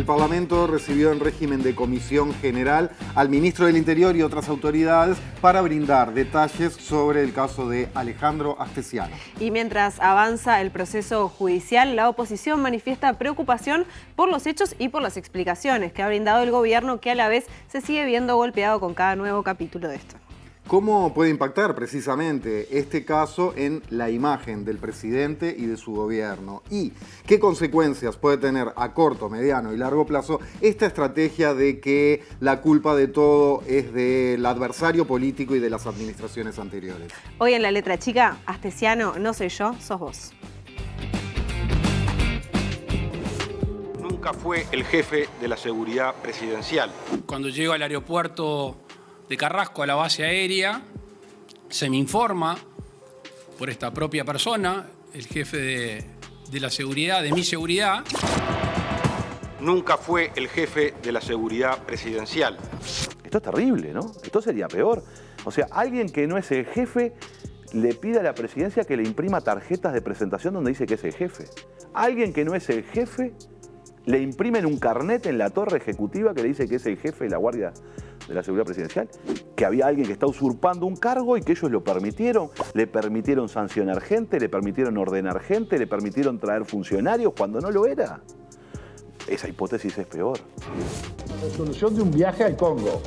El Parlamento recibió en régimen de comisión general al ministro del Interior y otras autoridades para brindar detalles sobre el caso de Alejandro Astesiano. Y mientras avanza el proceso judicial, la oposición manifiesta preocupación por los hechos y por las explicaciones que ha brindado el gobierno, que a la vez se sigue viendo golpeado con cada nuevo capítulo de esto. ¿Cómo puede impactar precisamente este caso en la imagen del presidente y de su gobierno? ¿Y qué consecuencias puede tener a corto, mediano y largo plazo esta estrategia de que la culpa de todo es del adversario político y de las administraciones anteriores? Hoy en La Letra Chica, Astesiano, no soy yo, sos vos. Nunca fue el jefe de la seguridad presidencial. Cuando llego al aeropuerto de Carrasco, a la base aérea, se me informa por esta propia persona, el jefe de la seguridad, de mi seguridad. Nunca fue el jefe de la seguridad presidencial. Esto es terrible, ¿no? Esto sería peor. O sea, alguien que no es el jefe le pide a la presidencia que le imprima tarjetas de presentación donde dice que es el jefe. Alguien que no es el jefe le imprimen un carnet en la torre ejecutiva que le dice que es el jefe de la Guardia de la Seguridad Presidencial, que había alguien que está usurpando un cargo y que ellos lo permitieron. Le permitieron sancionar gente, le permitieron ordenar gente, le permitieron traer funcionarios cuando no lo era. Esa hipótesis es peor. Resolución de un viaje al Congo.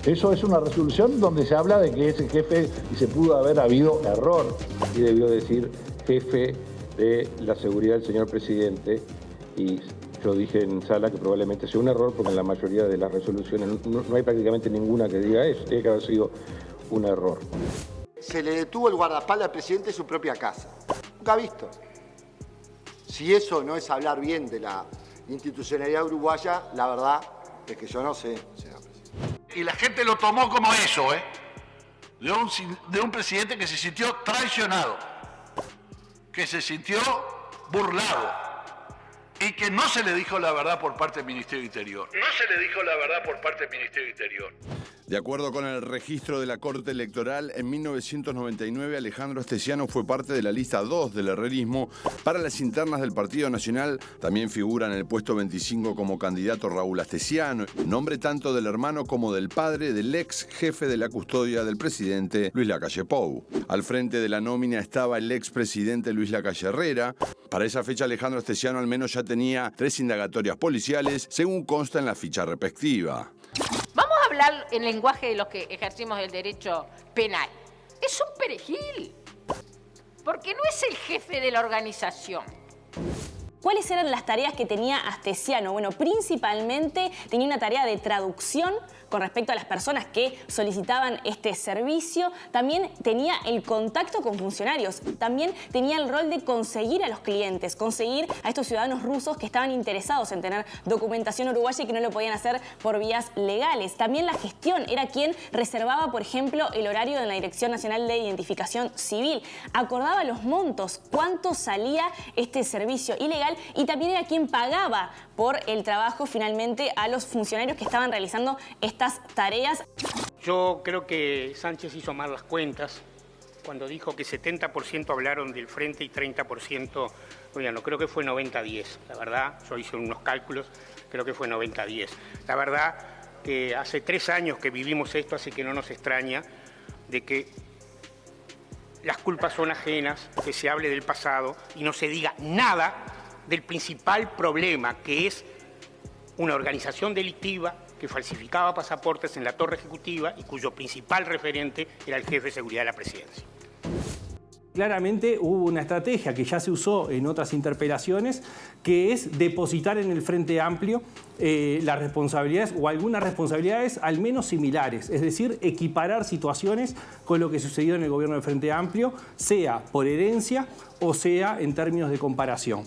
Eso es una resolución donde se habla de que es el jefe y se pudo haber habido error. Y debió decir jefe de la seguridad del señor presidente. Y yo dije en sala que probablemente sea un error porque en la mayoría de las resoluciones no hay prácticamente ninguna que diga eso. Tiene que haber sido un error. Se le detuvo el guardaespaldas al presidente de su propia casa. Nunca visto. Si eso no es hablar bien de la institucionalidad uruguaya, la verdad es que yo no sé, señor presidente. Y la gente lo tomó como eso, de un presidente que se sintió traicionado, que se sintió burlado. Y que no se le dijo la verdad por parte del Ministerio del Interior. No se le dijo la verdad por parte del Ministerio del Interior. De acuerdo con el registro de la Corte Electoral, en 1999 Alejandro Astesiano fue parte de la lista 2 del herrerismo para las internas del Partido Nacional. También figura en el puesto 25 como candidato Raúl Astesiano, nombre tanto del hermano como del padre del ex jefe de la custodia del presidente Luis Lacalle Pou. Al frente de la nómina estaba el expresidente Luis Lacalle Herrera. Para esa fecha Alejandro Astesiano al menos ya tenía 3 indagatorias policiales, según consta en la ficha respectiva. Vamos a hablar en lenguaje de los que ejercimos el derecho penal. Es un perejil, porque no es el jefe de la organización. ¿Cuáles eran las tareas que tenía Astesiano? Bueno, principalmente tenía una tarea de traducción con respecto a las personas que solicitaban este servicio. También tenía el contacto con funcionarios. También tenía el rol de conseguir a los clientes, conseguir a estos ciudadanos rusos que estaban interesados en tener documentación uruguaya y que no lo podían hacer por vías legales. También la gestión. Era quien reservaba, por ejemplo, el horario de la Dirección Nacional de Identificación Civil. Acordaba los montos, cuánto salía este servicio ilegal, y también era quien pagaba por el trabajo finalmente a los funcionarios que estaban realizando estas tareas. Yo creo que Sánchez hizo mal las cuentas cuando dijo que 70% hablaron del frente y 30%, no creo que fue 90-10. La verdad, yo hice unos cálculos, creo que fue 90-10. La verdad que hace 3 años que vivimos esto, así que no nos extraña de que las culpas son ajenas, que se hable del pasado y no se diga nada del principal problema, que es una organización delictiva que falsificaba pasaportes en la torre ejecutiva y cuyo principal referente era el jefe de seguridad de la presidencia. Claramente hubo una estrategia que ya se usó en otras interpelaciones, que es depositar en el Frente Amplio las responsabilidades o algunas responsabilidades al menos similares, es decir, equiparar situaciones con lo que sucedió en el gobierno del Frente Amplio, sea por herencia o sea en términos de comparación.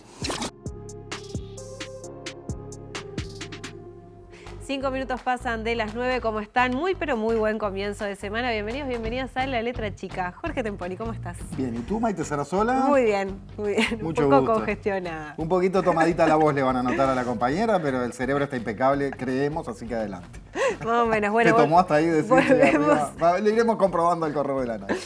5 minutos pasan de las 9, ¿cómo están? Muy, pero muy buen comienzo de semana. Bienvenidos, bienvenidas a La Letra Chica. Jorge Temponi, ¿cómo estás? Bien, ¿y tú, Maite Sarasola? Muy bien, muy bien. Mucho un poco gusto. Congestionada. Un poquito tomadita la voz le van a notar a la compañera, pero el cerebro está impecable, creemos, así que adelante. Más o menos. Bueno, te tomó hasta ahí decir le iremos comprobando el correo de la noche.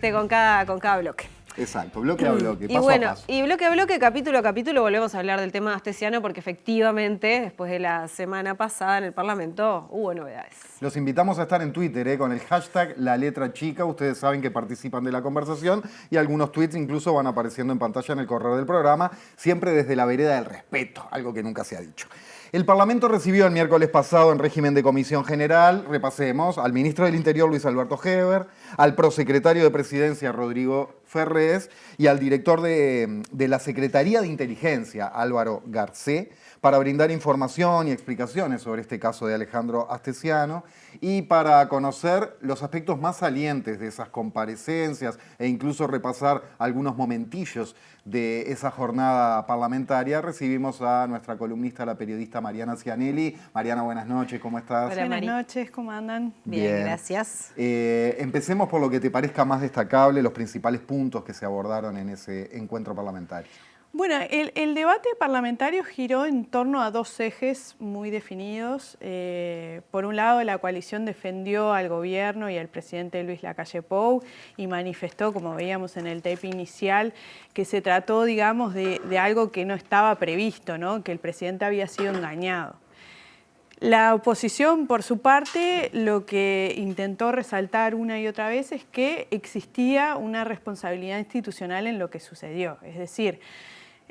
Con cada bloque. Exacto, bloque a bloque, y bueno, y bloque a bloque, capítulo a capítulo, volvemos a hablar del tema astesiano porque efectivamente, después de la semana pasada en el Parlamento, hubo novedades. Los invitamos a estar en Twitter con el hashtag La Letra Chica. Ustedes saben que participan de la conversación y algunos tweets incluso van apareciendo en pantalla en el correo del programa, siempre desde la vereda del respeto, algo que nunca se ha dicho. El Parlamento recibió el miércoles pasado en régimen de comisión general, repasemos, al ministro del Interior Luis Alberto Heber, al prosecretario de Presidencia Rodrigo Ferrés y al director de la Secretaría de Inteligencia Álvaro Garcé para brindar información y explicaciones sobre este caso de Alejandro Astesiano y para conocer los aspectos más salientes de esas comparecencias e incluso repasar algunos momentillos de esa jornada parlamentaria, recibimos a nuestra columnista, la periodista Mariana Cianelli. Mariana, buenas noches, ¿cómo estás? Hola, buenas noches, ¿cómo andan? Bien, gracias. Empecemos por lo que te parezca más destacable, los principales puntos que se abordaron en ese encuentro parlamentario. Bueno, el debate parlamentario giró en torno a dos ejes muy definidos. Por un lado, la coalición defendió al gobierno y al presidente Luis Lacalle Pou y manifestó, como veíamos en el tape inicial, que se trató, digamos, de algo que no estaba previsto, ¿no? Que el presidente había sido engañado. La oposición, por su parte, lo que intentó resaltar una y otra vez es que existía una responsabilidad institucional en lo que sucedió. Es decir,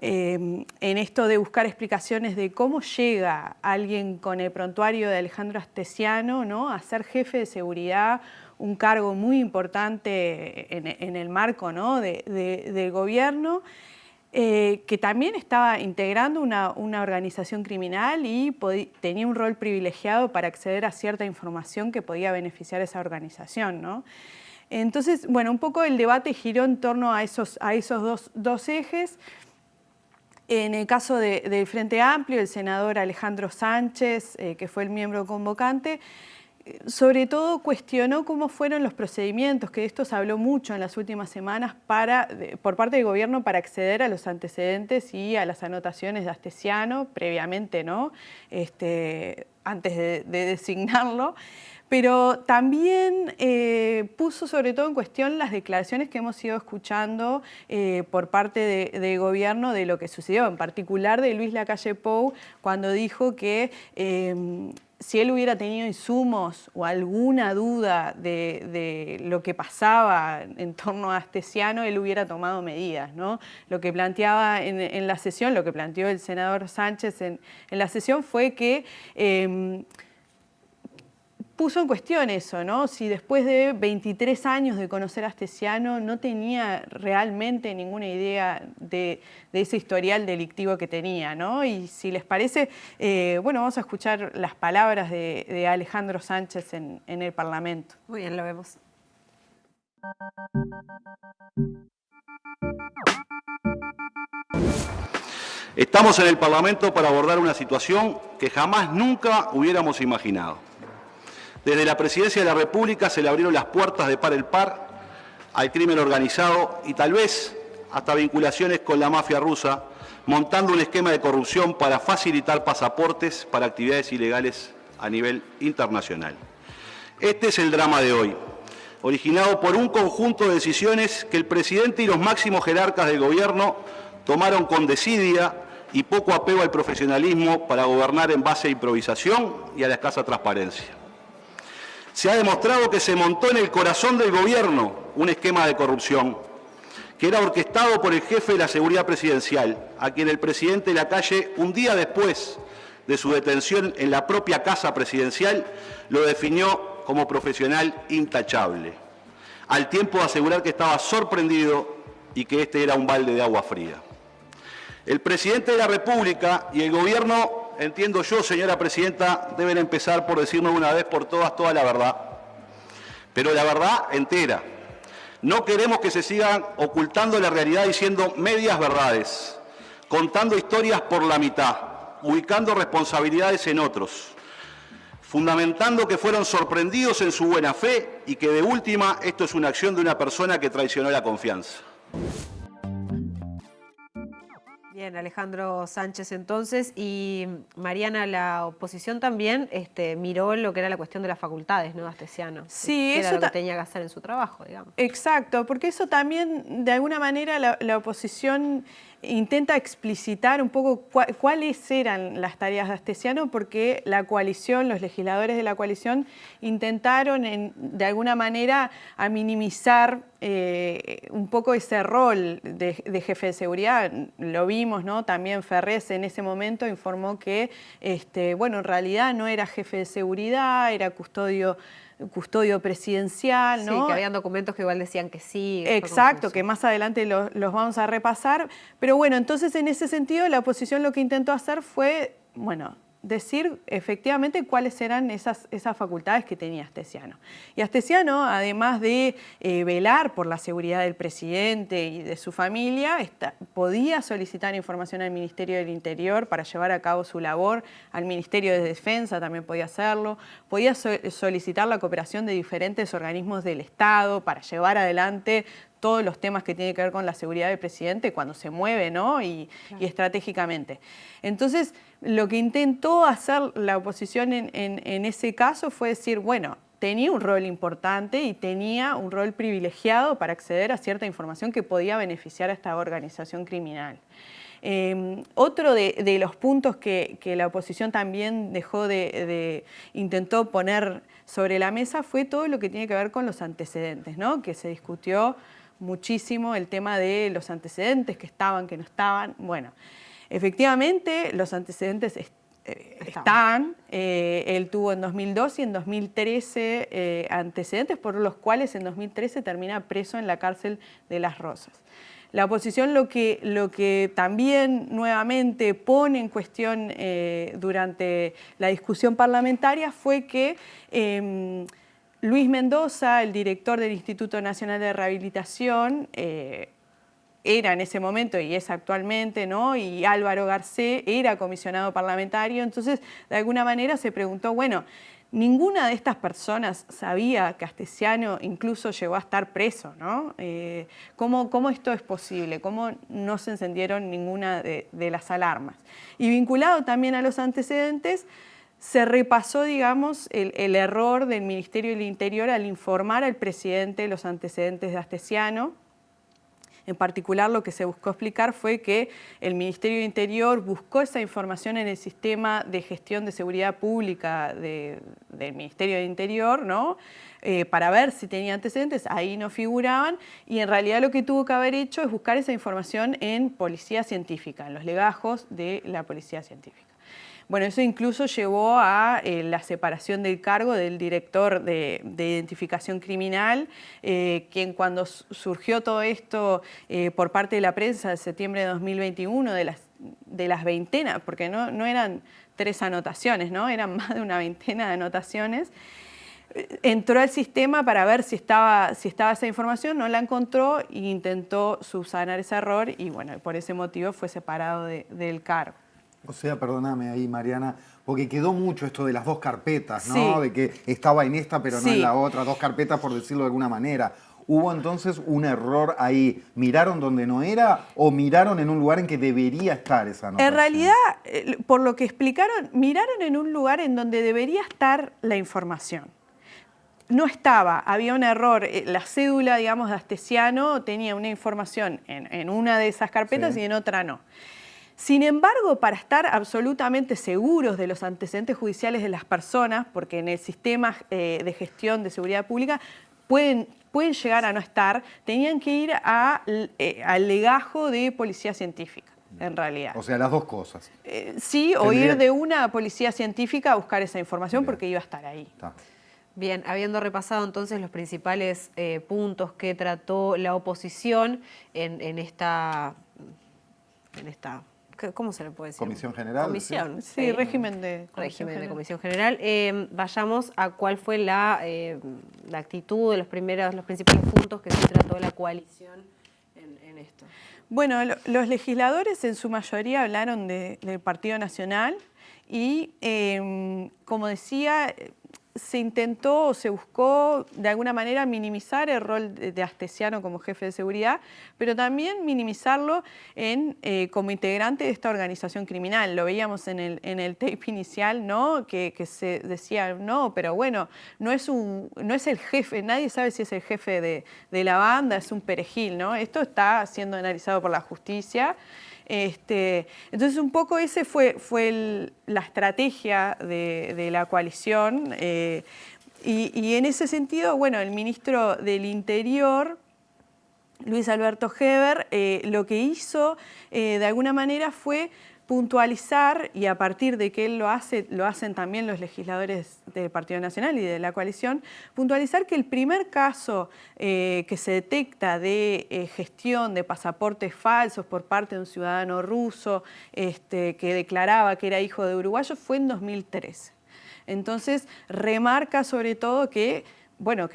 en esto de buscar explicaciones de cómo llega alguien con el prontuario de Alejandro Astesiano, ¿no?, a ser jefe de seguridad, un cargo muy importante en el marco, ¿no?, del gobierno, que también estaba integrando una organización criminal y tenía un rol privilegiado para acceder a cierta información que podía beneficiar a esa organización, ¿no? Entonces, bueno, un poco el debate giró en torno a esos dos ejes. En el caso del Frente Amplio, el senador Alejandro Sánchez, que fue el miembro convocante, sobre todo cuestionó cómo fueron los procedimientos, que de esto se habló mucho en las últimas semanas por parte del gobierno para acceder a los antecedentes y a las anotaciones de Astesiano previamente, ¿no? Antes de designarlo. Pero también puso sobre todo en cuestión las declaraciones que hemos ido escuchando por parte del gobierno de lo que sucedió, en particular de Luis Lacalle Pou, cuando dijo que si él hubiera tenido insumos o alguna duda de lo que pasaba en torno a Astesiano, él hubiera tomado medidas, ¿no? Lo que planteaba en la sesión, lo que planteó el senador Sánchez en la sesión fue que puso en cuestión eso, ¿no? Si después de 23 años de conocer a Astesiano no tenía realmente ninguna idea de ese historial delictivo que tenía, ¿no? Y si les parece, bueno, vamos a escuchar las palabras de Alejandro Sánchez en el Parlamento. Muy bien, lo vemos. Estamos en el Parlamento para abordar una situación que jamás nunca hubiéramos imaginado. Desde la Presidencia de la República se le abrieron las puertas de par en par al crimen organizado y tal vez hasta vinculaciones con la mafia rusa, montando un esquema de corrupción para facilitar pasaportes para actividades ilegales a nivel internacional. Este es el drama de hoy, originado por un conjunto de decisiones que el presidente y los máximos jerarcas del gobierno tomaron con desidia y poco apego al profesionalismo para gobernar en base a improvisación y a la escasa transparencia. Se ha demostrado que se montó en el corazón del gobierno un esquema de corrupción que era orquestado por el jefe de la seguridad presidencial, a quien el presidente Lacalle, un día después de su detención en la propia casa presidencial, lo definió como profesional intachable, al tiempo de asegurar que estaba sorprendido y que este era un balde de agua fría. El presidente de la República y el gobierno, entiendo yo, señora presidenta, deben empezar por decirnos una vez por todas toda la verdad, pero la verdad entera. No queremos que se sigan ocultando la realidad diciendo medias verdades, contando historias por la mitad, ubicando responsabilidades en otros, fundamentando que fueron sorprendidos en su buena fe y que de última esto es una acción de una persona que traicionó la confianza. Bien, Alejandro Sánchez entonces. Y Mariana, la oposición también miró lo que era la cuestión de las facultades, ¿no, Astesiano? Sí, que eso era lo que tenía que hacer en su trabajo, digamos. Exacto, porque eso también, de alguna manera, la oposición intenta explicitar un poco cuáles eran las tareas de Astesiano, porque la coalición, los legisladores de la coalición, intentaron de alguna manera a minimizar un poco ese rol de jefe de seguridad. Lo vimos, ¿no? También Ferrés en ese momento informó que, bueno, en realidad no era jefe de seguridad, era custodio presidencial, ¿no? Sí, que habían documentos que igual decían que sí. Exacto, que más adelante los vamos a repasar. Pero bueno, entonces en ese sentido la oposición lo que intentó hacer fue, bueno, decir efectivamente cuáles eran esas facultades que tenía Astesiano. Y Astesiano, además de velar por la seguridad del presidente y de su familia, podía solicitar información al Ministerio del Interior para llevar a cabo su labor, al Ministerio de Defensa también podía hacerlo, podía solicitar la cooperación de diferentes organismos del Estado para llevar adelante todos los temas que tienen que ver con la seguridad del presidente cuando se mueve, ¿no? Y estratégicamente. Entonces, lo que intentó hacer la oposición en ese caso fue decir, bueno, tenía un rol importante y tenía un rol privilegiado para acceder a cierta información que podía beneficiar a esta organización criminal. Otro de los puntos que la oposición también intentó poner sobre la mesa fue todo lo que tiene que ver con los antecedentes, ¿no? Que se discutió muchísimo el tema de los antecedentes, que estaban, que no estaban. Bueno, efectivamente los antecedentes están. Él tuvo en 2002 y en 2013 antecedentes por los cuales en 2013 termina preso en la cárcel de Las Rosas. La oposición lo que también nuevamente pone en cuestión durante la discusión parlamentaria fue que Luis Mendoza, el director del Instituto Nacional de Rehabilitación, era en ese momento y es actualmente, ¿no? Y Álvaro Garcés era comisionado parlamentario. Entonces, de alguna manera se preguntó, bueno, ninguna de estas personas sabía que Astesiano incluso llegó a estar preso, ¿no? ¿Cómo esto es posible? ¿Cómo no se encendieron ninguna de las alarmas? Y vinculado también a los antecedentes, se repasó, digamos, el error del Ministerio del Interior al informar al presidente los antecedentes de Astesiano. En particular, lo que se buscó explicar fue que el Ministerio del Interior buscó esa información en el sistema de gestión de seguridad pública del Ministerio del Interior, ¿no? Para ver si tenía antecedentes, ahí no figuraban, y en realidad lo que tuvo que haber hecho es buscar esa información en policía científica, en los legajos de la policía científica. Bueno, eso incluso llevó a la separación del cargo del director de identificación criminal, quien cuando surgió todo esto por parte de la prensa de septiembre de 2021, de las veintenas, porque no eran 3 anotaciones, ¿no? Eran más de una veintena de anotaciones, entró al sistema para ver si estaba esa información, no la encontró e intentó subsanar ese error y bueno, por ese motivo fue separado del cargo. O sea, perdóname ahí, Mariana, porque quedó mucho esto de las 2 carpetas, ¿no? Sí. De que estaba en esta pero no Sí. en la otra, 2 carpetas por decirlo de alguna manera. ¿Hubo entonces un error ahí? ¿Miraron donde no era o miraron en un lugar en que debería estar esa anotación? En realidad, por lo que explicaron, miraron en un lugar en donde debería estar la información. No estaba, había un error. La cédula, digamos, de Astesiano tenía una información en una de esas carpetas y en otra no. Sin embargo, para estar absolutamente seguros de los antecedentes judiciales de las personas, porque en el sistema de gestión de seguridad pública pueden llegar a no estar, tenían que ir al legajo de policía científica, en realidad. O sea, las 2 cosas. Sí, o ir de una policía científica a buscar esa información porque iba a estar ahí. Bien, habiendo repasado entonces los principales puntos que trató la oposición en esta ¿cómo se le puede decir? ¿Comisión General? Comisión. Sí, régimen de Comisión General. Vayamos a cuál fue la actitud de los principales puntos que se trató la coalición en esto. Bueno, los legisladores en su mayoría hablaron del Partido Nacional y, como decía, se intentó o se buscó de alguna manera minimizar el rol de Astesiano como jefe de seguridad, pero también minimizarlo como integrante de esta organización criminal. Lo veíamos en el tape inicial, ¿no? Que se decía, no, pero bueno, no es el jefe, nadie sabe si es el jefe de la banda, es un perejil, ¿no? Esto está siendo analizado por la justicia. Entonces un poco ese fue la estrategia de la coalición y en ese sentido, bueno, el ministro del Interior, Luis Alberto Heber, lo que hizo de alguna manera fue puntualizar, y a partir de que él lo hacen también los legisladores del Partido Nacional y de la coalición, puntualizar que el primer caso que se detecta de gestión de pasaportes falsos por parte de un ciudadano ruso que declaraba que era hijo de uruguayo fue en 2013. Entonces, remarca sobre todo que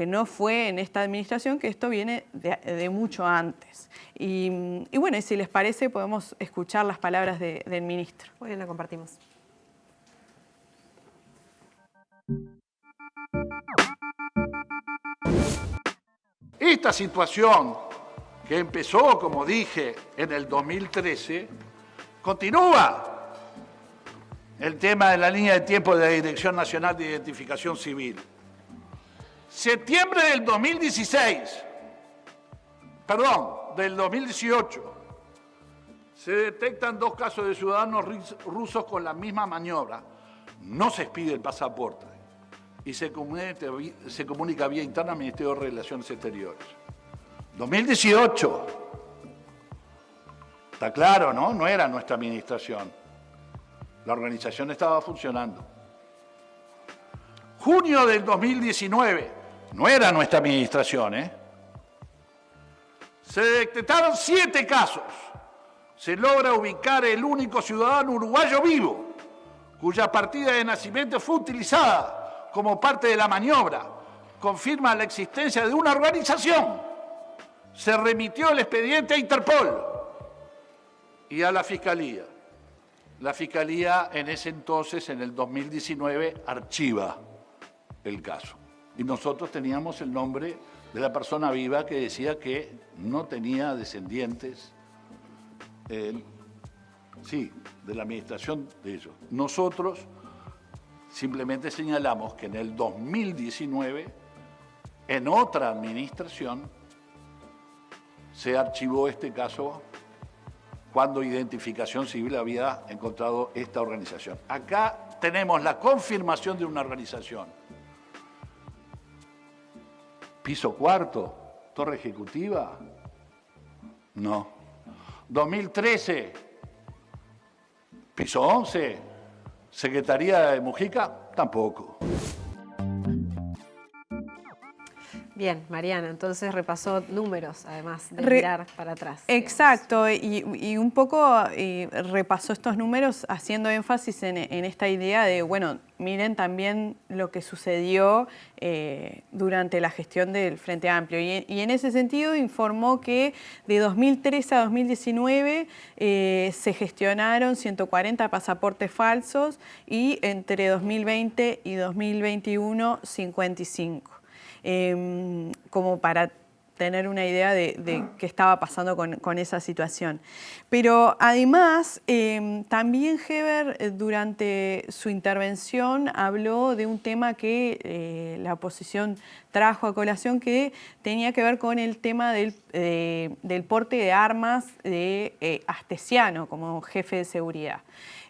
no fue en esta administración, que esto viene de mucho antes. Y bueno, y si les parece, podemos escuchar las palabras del ministro. Muy bien, la compartimos. Esta situación que empezó, como dije, en el 2013, continúa. El tema de la línea de tiempo de la Dirección Nacional de Identificación Civil. Septiembre del 2018, se detectan 2 casos de ciudadanos rusos con la misma maniobra. No se expide el pasaporte y se comunica vía interna al Ministerio de Relaciones Exteriores. 2018. Está claro, ¿no? No era nuestra administración. La organización estaba funcionando. Junio del 2019. No era nuestra administración, ¿eh? Se detectaron 7 casos. Se logra ubicar el único ciudadano uruguayo vivo, cuya partida de nacimiento fue utilizada como parte de la maniobra. Confirma la existencia de una organización. Se remitió el expediente a Interpol y a la Fiscalía. La Fiscalía en ese entonces, en el 2019, archiva el caso. Y nosotros teníamos el nombre de la persona viva que decía que no tenía descendientes, de la administración de ellos. Nosotros simplemente señalamos que en el 2019, en otra administración, se archivó este caso cuando Identificación Civil había encontrado esta organización. Acá tenemos la confirmación de una organización. Piso 4, torre ejecutiva, no. 2013, piso 11, Secretaría de Mujica, tampoco. Bien, Mariana, entonces repasó números, además de mirar para atrás. Exacto, y un poco repasó estos números haciendo énfasis en esta idea de, bueno, miren también lo que sucedió durante la gestión del Frente Amplio. Y en ese sentido informó que de 2013 a 2019 se gestionaron 140 pasaportes falsos y entre 2020 y 2021 55. Como para tener una idea de qué estaba pasando con esa situación. Pero además, también Heber durante su intervención habló de un tema que la oposición trajo a colación, que tenía que ver con el tema del porte de armas de Astesiano como jefe de seguridad.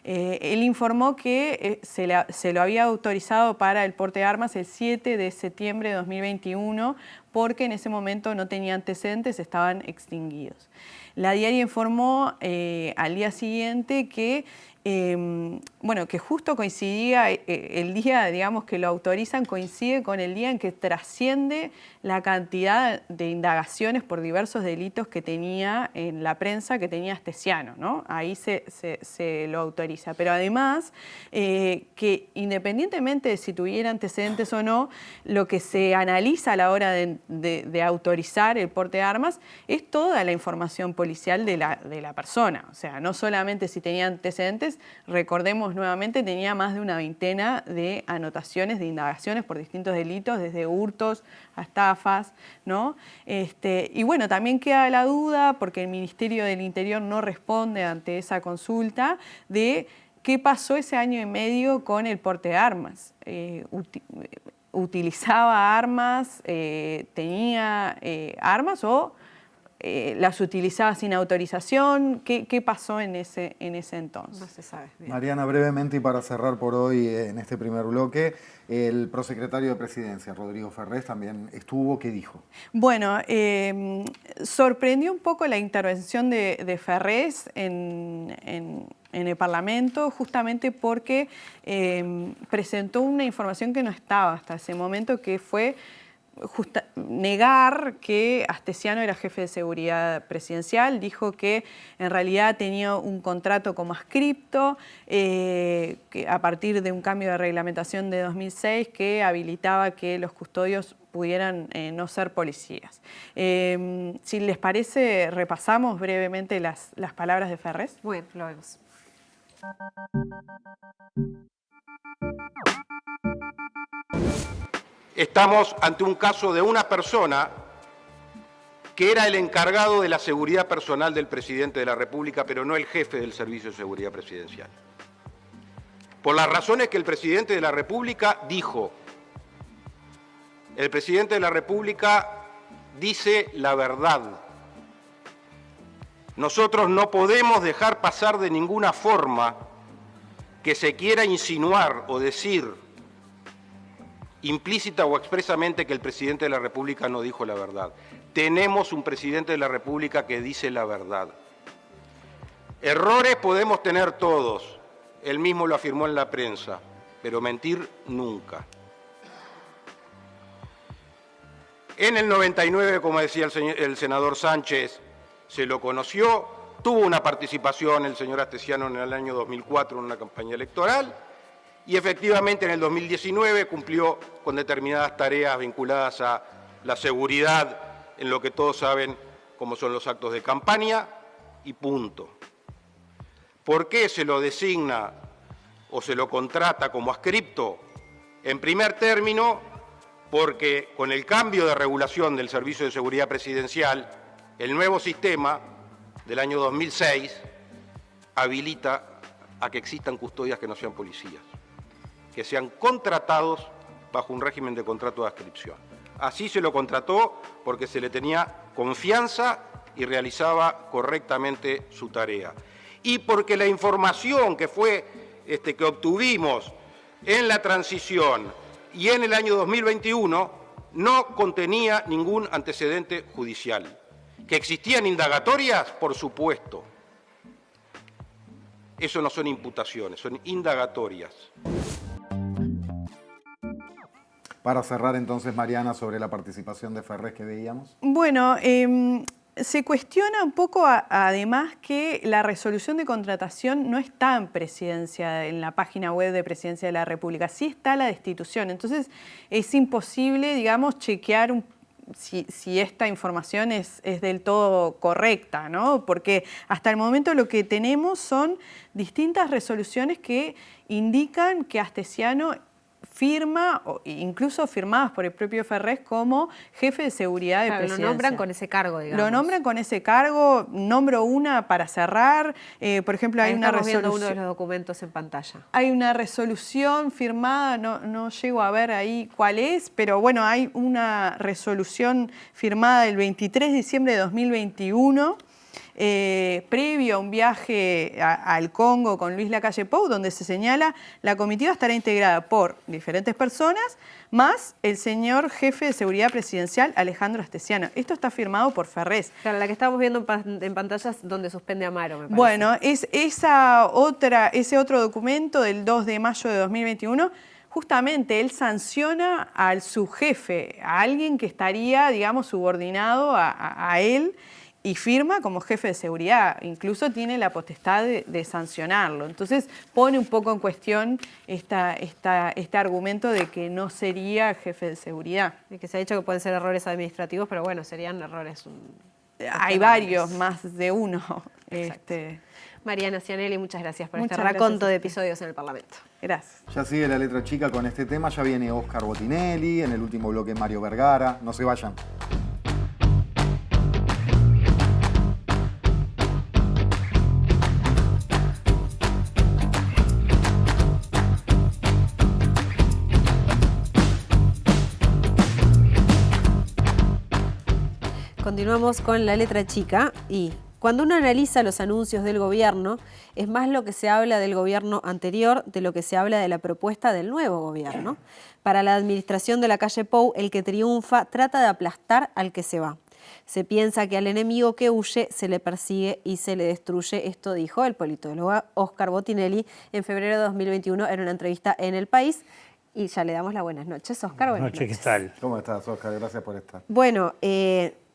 Él informó que se lo había autorizado para el porte de armas el 7 de septiembre de 2021 porque en ese momento no tenía antecedentes, estaban extinguidos. La diaria informó al día siguiente que que justo coincidía el día, digamos, que lo autorizan, coincide con el día en que trasciende la cantidad de indagaciones por diversos delitos que tenía en la prensa, que tenía Astesiano, ¿no? Ahí se lo autoriza. Pero además, que independientemente de si tuviera antecedentes o no, lo que se analiza a la hora de autorizar el porte de armas es toda la información policial de la persona. O sea, no solamente si tenía antecedentes, entonces, recordemos nuevamente, tenía más de una veintena de anotaciones, de indagaciones por distintos delitos, desde hurtos a estafas, ¿no? Y bueno, también queda la duda, porque el Ministerio del Interior no responde ante esa consulta, de qué pasó ese año y medio con el porte de armas. ¿Utilizaba armas, tenía armas o las utilizaba sin autorización? ¿Qué pasó en ese entonces? No se sabe bien. Mariana, brevemente y para cerrar por hoy en este primer bloque, el prosecretario de Presidencia, Rodrigo Ferrés, también estuvo. ¿Qué dijo? Bueno, sorprendió un poco la intervención de Ferrés en el Parlamento, justamente porque presentó una información que no estaba hasta ese momento, que fue negar que Astesiano era jefe de seguridad presidencial. Dijo que en realidad tenía un contrato como adscripto que a partir de un cambio de reglamentación de 2006 que habilitaba que los custodios pudieran no ser policías. Si les parece, repasamos brevemente las palabras de Ferrés. Bueno, lo vemos. Estamos ante un caso de una persona que era el encargado de la seguridad personal del presidente de la República, pero no el jefe del Servicio de Seguridad Presidencial. Por las razones que el presidente de la República dijo. El presidente de la República dice la verdad. Nosotros no podemos dejar pasar de ninguna forma que se quiera insinuar o decir implícita o expresamente que el presidente de la República no dijo la verdad. Tenemos un presidente de la República que dice la verdad. Errores podemos tener todos, él mismo lo afirmó en la prensa, pero mentir nunca. En el 99, como decía el senador Sánchez, se lo conoció, tuvo una participación el señor Astesiano en el año 2004 en una campaña electoral, y efectivamente en el 2019 cumplió con determinadas tareas vinculadas a la seguridad en lo que todos saben cómo son los actos de campaña y punto. ¿Por qué se lo designa o se lo contrata como adscripto? En primer término, porque con el cambio de regulación del Servicio de Seguridad Presidencial, el nuevo sistema del año 2006 habilita a que existan custodias que no sean policías, que sean contratados bajo un régimen de contrato de adscripción. Así se lo contrató porque se le tenía confianza y realizaba correctamente su tarea. Y porque la información que obtuvimos en la transición y en el año 2021 no contenía ningún antecedente judicial. ¿Que existían indagatorias? Por supuesto. Eso no son imputaciones, son indagatorias. Para cerrar entonces, Mariana, sobre la participación de Ferrés que veíamos. Bueno, se cuestiona un poco además que la resolución de contratación no está en la página web de Presidencia de la República, sí está la destitución. Entonces es imposible, digamos, chequear si esta información es del todo correcta, ¿no? Porque hasta el momento lo que tenemos son distintas resoluciones que indican que Astesiano firma, incluso firmadas por el propio Ferrés, como jefe de seguridad de presidencia. Lo nombran con ese cargo, digamos. Lo nombran con ese cargo, nombro una para cerrar. Por ejemplo, hay una resolución. Estamos viendo uno de los documentos en pantalla. Hay una resolución firmada, no llego a ver ahí cuál es, pero bueno, hay una resolución firmada el 23 de diciembre de 2021, previo a un viaje al Congo con Luis Lacalle Pou, donde se señala la comitiva estará integrada por diferentes personas, más el señor jefe de seguridad presidencial, Alejandro Astesiano. Esto está firmado por Ferrés. Claro, la que estamos viendo en pantallas donde suspende a Amaro, me parece. Bueno, es ese otro documento del 2 de mayo de 2021. Justamente él sanciona al subjefe, a alguien que estaría, digamos, subordinado a él, y firma como jefe de seguridad, incluso tiene la potestad de sancionarlo. Entonces pone un poco en cuestión este argumento de que no sería jefe de seguridad. Y que se ha dicho que pueden ser errores administrativos, pero bueno, serían errores. Hay varios, más de uno. Mariana Cianelli, muchas gracias por Muchas este gracias raconto a de usted. episodios en el Parlamento. Gracias. Ya sigue la letra chica con este tema, ya viene Oscar Botinelli, en el último bloque Mario Vergara, no se vayan. Continuamos con la letra chica y cuando uno analiza los anuncios del gobierno, es más lo que se habla del gobierno anterior de lo que se habla de la propuesta del nuevo gobierno. Para la administración de Lacalle Pou, el que triunfa trata de aplastar al que se va. Se piensa que al enemigo que huye se le persigue y se le destruye. Esto dijo el politólogo Oscar Botinelli en febrero de 2021 en una entrevista en El País. Y ya le damos las buenas noches, Oscar. Buenas noches. ¿Qué tal? ¿Cómo estás, Oscar? Gracias por estar. Bueno,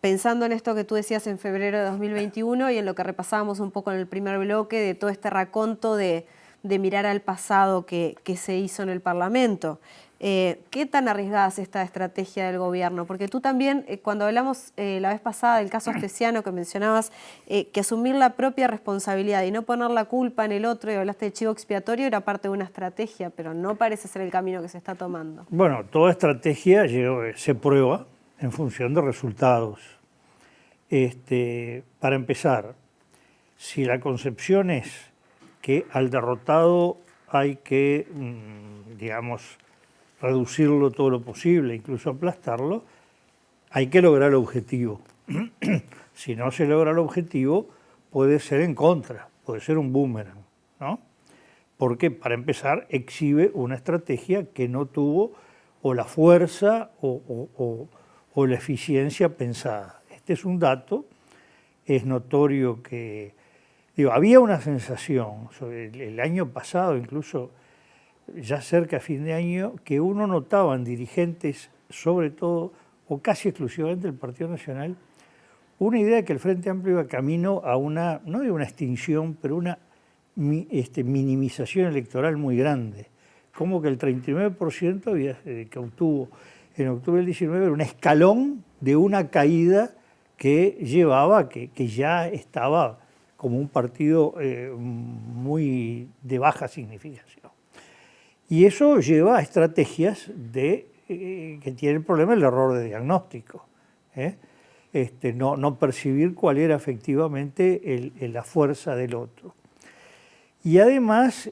pensando en esto que tú decías en febrero de 2021 y en lo que repasábamos un poco en el primer bloque de todo este raconto de mirar al pasado que se hizo en el Parlamento, ¿qué tan arriesgada es esta estrategia del gobierno? Porque tú también, cuando hablamos la vez pasada del caso Astesiano que mencionabas, que asumir la propia responsabilidad y no poner la culpa en el otro, y hablaste de chivo expiatorio, era parte de una estrategia, pero no parece ser el camino que se está tomando. Bueno, toda estrategia se prueba en función de resultados. Para empezar, si la concepción es que al derrotado hay que, digamos, reducirlo todo lo posible, incluso aplastarlo, hay que lograr el objetivo. Si no se logra el objetivo, puede ser en contra, puede ser un boomerang, ¿no? Porque, para empezar, exhibe una estrategia que no tuvo o la fuerza o la eficiencia pensada. Este es un dato, es notorio que, había una sensación, sobre el año pasado incluso, ya cerca a fin de año, que uno notaba en dirigentes, sobre todo, o casi exclusivamente del Partido Nacional, una idea de que el Frente Amplio iba camino a una, no de una extinción, pero una minimización electoral muy grande. Como que el 39% que obtuvo en octubre del 19 era un escalón de una caída que llevaba, que ya estaba como un partido muy de baja significación. Y eso lleva a estrategias que tienen el problema del error de diagnóstico. No percibir cuál era efectivamente la fuerza del otro. Y además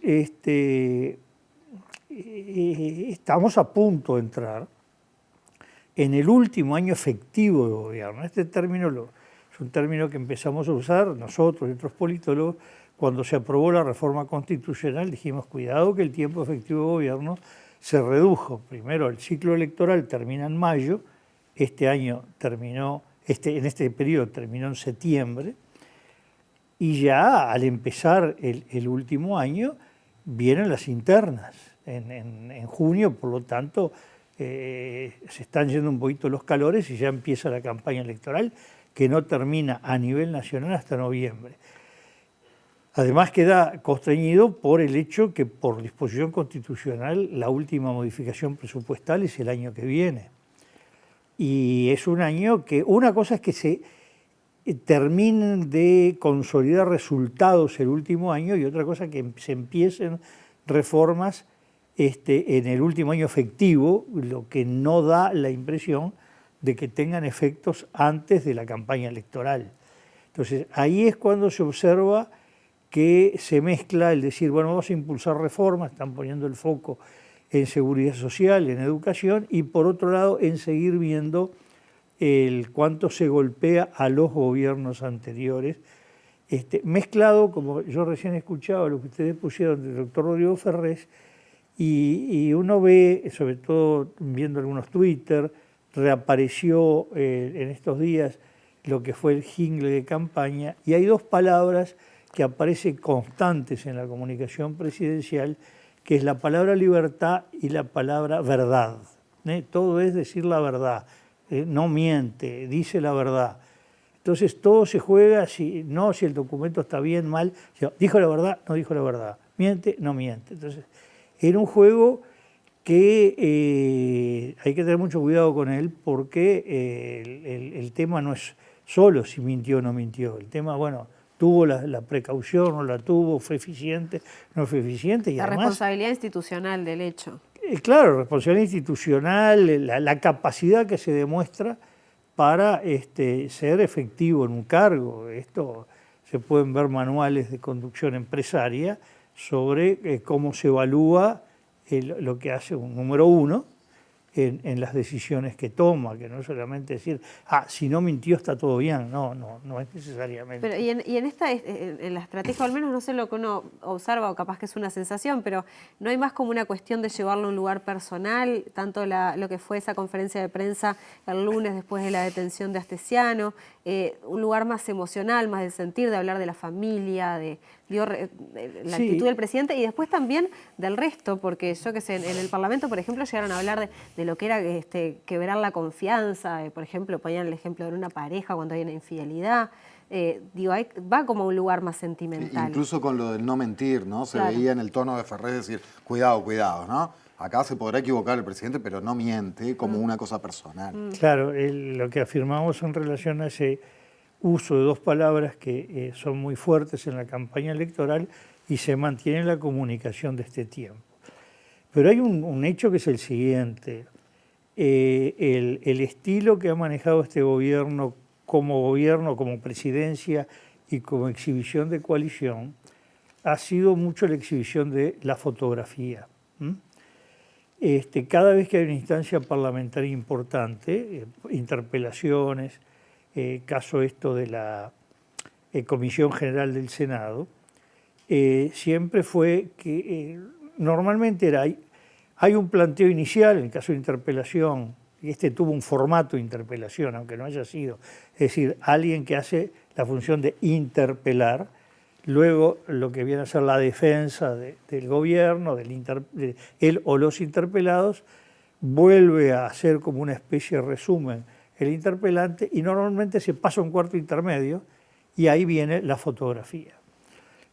estamos a punto de entrar en el último año efectivo de gobierno. Este término es un término que empezamos a usar nosotros y otros politólogos cuando se aprobó la reforma constitucional. Dijimos, cuidado que el tiempo efectivo de gobierno se redujo. Primero, el ciclo electoral termina en mayo, este año terminó, en este periodo terminó en septiembre, y ya al empezar el último año vienen las internas en junio, por lo tanto se están yendo un poquito los calores y ya empieza la campaña electoral que no termina a nivel nacional hasta noviembre. Además queda constreñido por el hecho que por disposición constitucional la última modificación presupuestal es el año que viene. Y es un año que una cosa es que se terminen de consolidar resultados el último año y otra cosa que se empiecen reformas en el último año efectivo, lo que no da la impresión de que tengan efectos antes de la campaña electoral. Entonces ahí es cuando se observa que se mezcla el decir, bueno, vamos a impulsar reformas, están poniendo el foco en seguridad social, en educación, y por otro lado en seguir viendo el cuánto se golpea a los gobiernos anteriores, mezclado, como yo recién escuchaba lo que ustedes pusieron del doctor Rodrigo Ferrés, y uno ve, sobre todo viendo algunos Twitter, reapareció en estos días lo que fue el jingle de campaña, y hay dos palabras que aparecen constantes en la comunicación presidencial, que es la palabra libertad y la palabra verdad. Todo es decir la verdad, no miente, dice la verdad. Entonces todo se juega, si el documento está bien, mal, dijo la verdad, no dijo la verdad, miente, no miente. Entonces era un juego que hay que tener mucho cuidado con él porque el tema no es solo si mintió o no mintió. El tema, bueno, tuvo la precaución, no la tuvo, fue eficiente, no fue eficiente. Y la además, responsabilidad institucional del hecho. Claro, responsabilidad institucional, la capacidad que se demuestra para ser efectivo en un cargo. Esto se pueden ver manuales de conducción empresaria sobre cómo se evalúa lo que hace un número uno en las decisiones que toma, que no es solamente decir, si no mintió está todo bien, no es necesariamente. Pero y en la estrategia, al menos no sé lo que uno observa, o capaz que es una sensación, pero no hay más como una cuestión de llevarlo a un lugar personal, tanto lo que fue esa conferencia de prensa el lunes después de la detención de Astesiano, un lugar más emocional, más de sentir, de hablar de la familia, de la actitud del presidente y después también del resto, porque yo que sé, en el Parlamento, por ejemplo, llegaron a hablar de lo que era quebrar la confianza, por ejemplo, ponían el ejemplo de una pareja cuando hay una infidelidad. Va como a un lugar más sentimental. Incluso con lo del no mentir, ¿no? Se Claro. veía en el tono de Ferrer decir, cuidado, ¿no? Acá se podrá equivocar el presidente, pero no miente como una cosa personal. Claro, lo que afirmamos en relación a ese uso de dos palabras que son muy fuertes en la campaña electoral y se mantiene en la comunicación de este tiempo. Pero hay un hecho que es el siguiente. El estilo que ha manejado este gobierno, como presidencia y como exhibición de coalición, ha sido mucho la exhibición de la fotografía. Cada vez que hay una instancia parlamentaria importante, interpelaciones, caso esto de la Comisión General del Senado, siempre fue que normalmente hay un planteo inicial, en el caso de interpelación, y tuvo un formato de interpelación, aunque no haya sido, es decir, alguien que hace la función de interpelar, luego lo que viene a ser la defensa del gobierno, de él o los interpelados, vuelve a hacer como una especie de resumen el interpelante y normalmente se pasa a un cuarto intermedio y ahí viene la fotografía.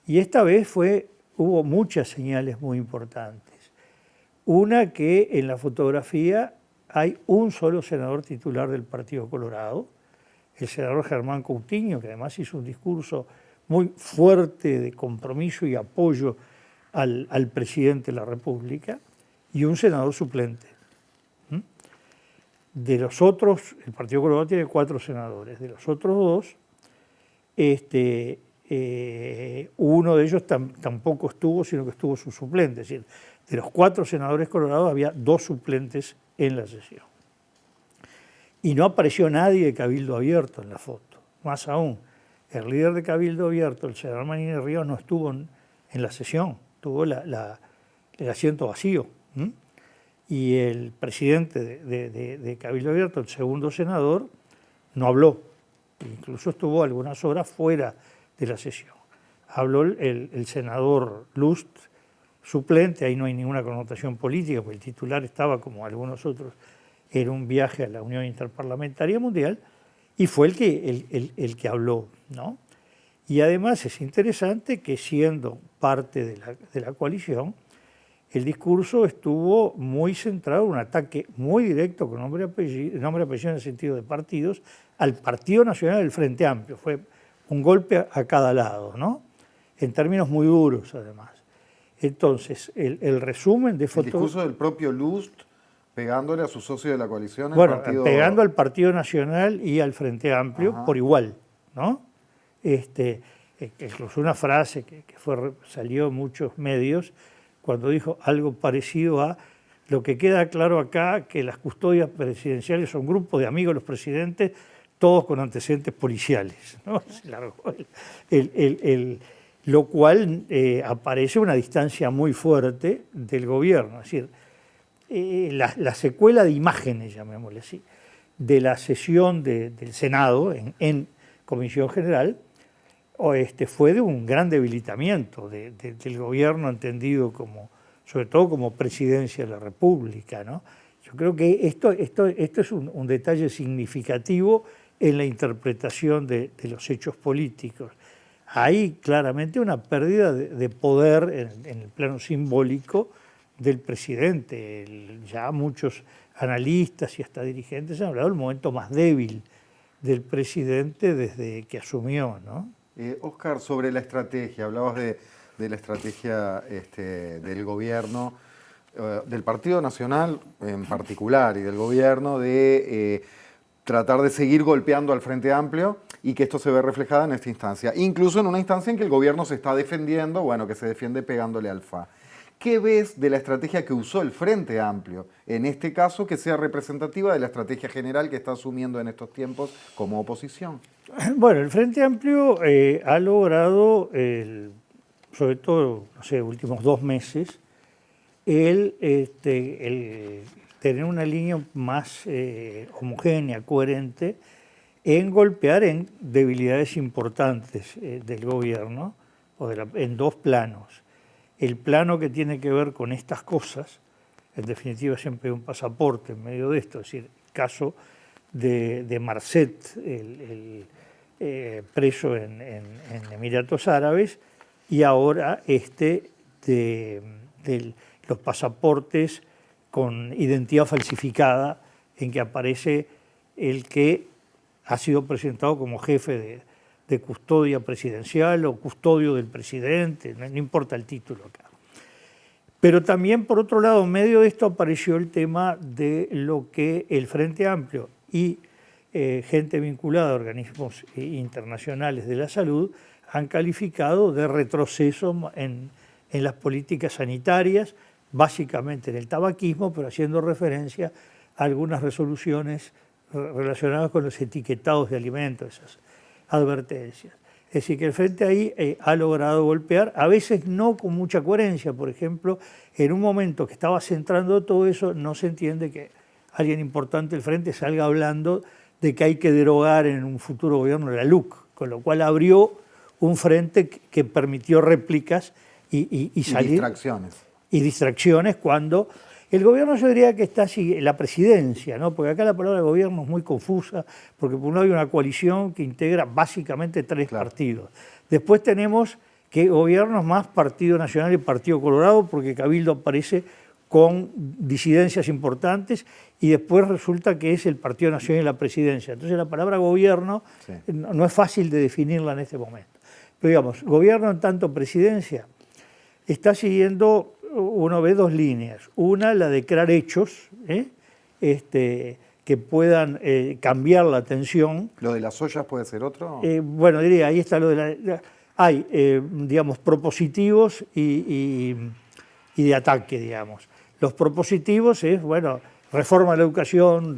Y esta vez hubo muchas señales muy importantes. Una, que en la fotografía hay un solo senador titular del Partido Colorado, el senador Germán Coutinho, que además hizo un discurso muy fuerte de compromiso y apoyo al presidente de la República, y un senador suplente. De los otros, el Partido Colorado tiene 4 senadores, de los otros 2, uno de ellos tampoco estuvo, sino que estuvo su suplente. Es decir, de los 4 senadores colorados había 2 suplentes en la sesión. Y no apareció nadie de Cabildo Abierto en la foto. Más aún, el líder de Cabildo Abierto, el senador Manini Ríos, no estuvo en la sesión, tuvo el asiento vacío. Y el presidente de Cabildo Abierto, el segundo senador, no habló. Incluso estuvo algunas horas fuera de la sesión. Habló el senador Lust, suplente, ahí no hay ninguna connotación política, porque el titular estaba, como algunos otros, en un viaje a la Unión Interparlamentaria Mundial, y fue el que habló, ¿no? Y además es interesante que, siendo parte de la coalición, el discurso estuvo muy centrado en un ataque muy directo, con nombre y apellido en el sentido de partidos, al Partido Nacional del Frente Amplio. Fue un golpe a cada lado, ¿no? En términos muy duros, además. Entonces, el resumen de El discurso del propio Lust pegándole a su socio de la coalición. Pegando al Partido Nacional y al Frente Amplio por igual, ¿no? Incluso una frase que salió en muchos medios, cuando dijo algo parecido a: lo que queda claro acá, que las custodias presidenciales son grupos de amigos de los presidentes, todos con antecedentes policiales, ¿no? Se largó lo cual aparece una distancia muy fuerte del gobierno. Es decir, la secuela de imágenes, llamémosle así, de la sesión del Senado en Comisión General, fue de un gran debilitamiento del gobierno entendido sobre todo como presidencia de la República, ¿no? Yo creo que esto es un detalle significativo en la interpretación de los hechos políticos. Hay claramente una pérdida de poder en el plano simbólico del presidente. Ya muchos analistas y hasta dirigentes han hablado del momento más débil del presidente desde que asumió, ¿no? Óscar, sobre la estrategia, hablabas de la estrategia del gobierno, del Partido Nacional en particular y del gobierno de tratar de seguir golpeando al Frente Amplio y que esto se ve reflejado en esta instancia. Incluso en una instancia en que el gobierno se está defendiendo, bueno, que se defiende pegándole al FA. ¿Qué ves de la estrategia que usó el Frente Amplio? En este caso, que sea representativa de la estrategia general que está asumiendo en estos tiempos como oposición. Bueno, el Frente Amplio ha logrado, sobre todo, no sé, últimos 2 meses, el tener una línea más homogénea, coherente, en golpear en debilidades importantes del gobierno, en 2 planos. El plano que tiene que ver con estas cosas, en definitiva siempre hay un pasaporte en medio de esto, es decir, el caso de Marcet, el preso en Emiratos Árabes, y ahora de los pasaportes con identidad falsificada, en que aparece el que ha sido presentado como jefe de custodia presidencial o custodio del presidente, no importa el título acá. Pero también, por otro lado, en medio de esto apareció el tema de lo que el Frente Amplio y gente vinculada a organismos internacionales de la salud han calificado de retroceso en las políticas sanitarias, básicamente en el tabaquismo, pero haciendo referencia a algunas resoluciones relacionadas con los etiquetados de alimentos, esas advertencias. Es decir, que el Frente ahí ha logrado golpear, a veces no con mucha coherencia. Por ejemplo, en un momento que estaba centrando todo eso, no se entiende que alguien importante del Frente salga hablando de que hay que derogar en un futuro gobierno la LUC, con lo cual abrió un frente que permitió réplicas y salir. Y distracciones cuando el gobierno, yo diría que está así, la presidencia, ¿no? Porque acá la palabra gobierno es muy confusa, porque por un lado hay una coalición que integra básicamente 3 partidos. Después tenemos que gobiernos más Partido Nacional y Partido Colorado, porque Cabildo aparece con disidencias importantes, y después resulta que es el Partido Nacional y la presidencia. Entonces la palabra gobierno no es fácil de definirla en este momento. Pero digamos, gobierno en tanto presidencia está siguiendo, uno ve 2 líneas. Una, la de crear hechos que puedan cambiar la atención. ¿Lo de las ollas puede ser otro? Bueno, diría, ahí está lo de hay, digamos, propositivos y de ataque, digamos. Los propositivos es, bueno, reforma de la educación,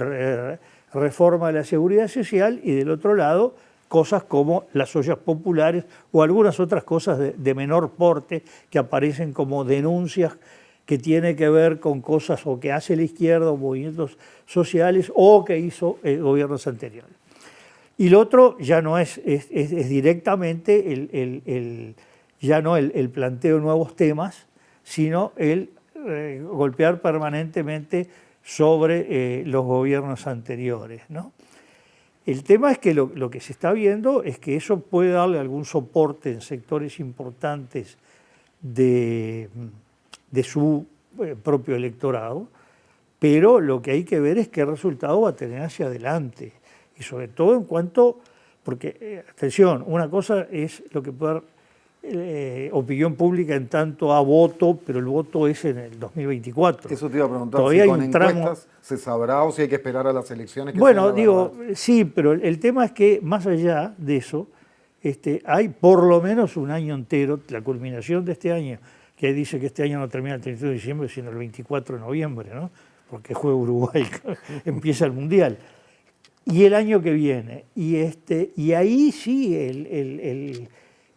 reforma de la seguridad social, y del otro lado, cosas como las ollas populares o algunas otras cosas de menor porte que aparecen como denuncias que tienen que ver con cosas o que hace la izquierda o movimientos sociales o que hizo gobiernos anteriores. Y lo otro ya no es directamente el planteo de nuevos temas, sino el golpear permanentemente sobre los gobiernos anteriores, ¿no? El tema es que lo que se está viendo es que eso puede darle algún soporte en sectores importantes de su propio electorado, pero lo que hay que ver es qué resultado va a tener hacia adelante. Y sobre todo en cuanto, porque, atención, una cosa es lo que puede dar opinión pública en tanto a voto, pero el voto es en el 2024. Eso te iba a preguntar, todavía si hay con un tramo. encuestas se sabrá o si hay que esperar a las elecciones. Que Bueno, sean la digo, verdad. sí, pero el tema es que más allá de eso, hay por lo menos un año entero, la culminación de este año, que dice que este año no termina el 31 de diciembre, sino el 24 de noviembre, ¿no? Porque juega Uruguay, empieza el Mundial. Y el año que viene. Y ahí sí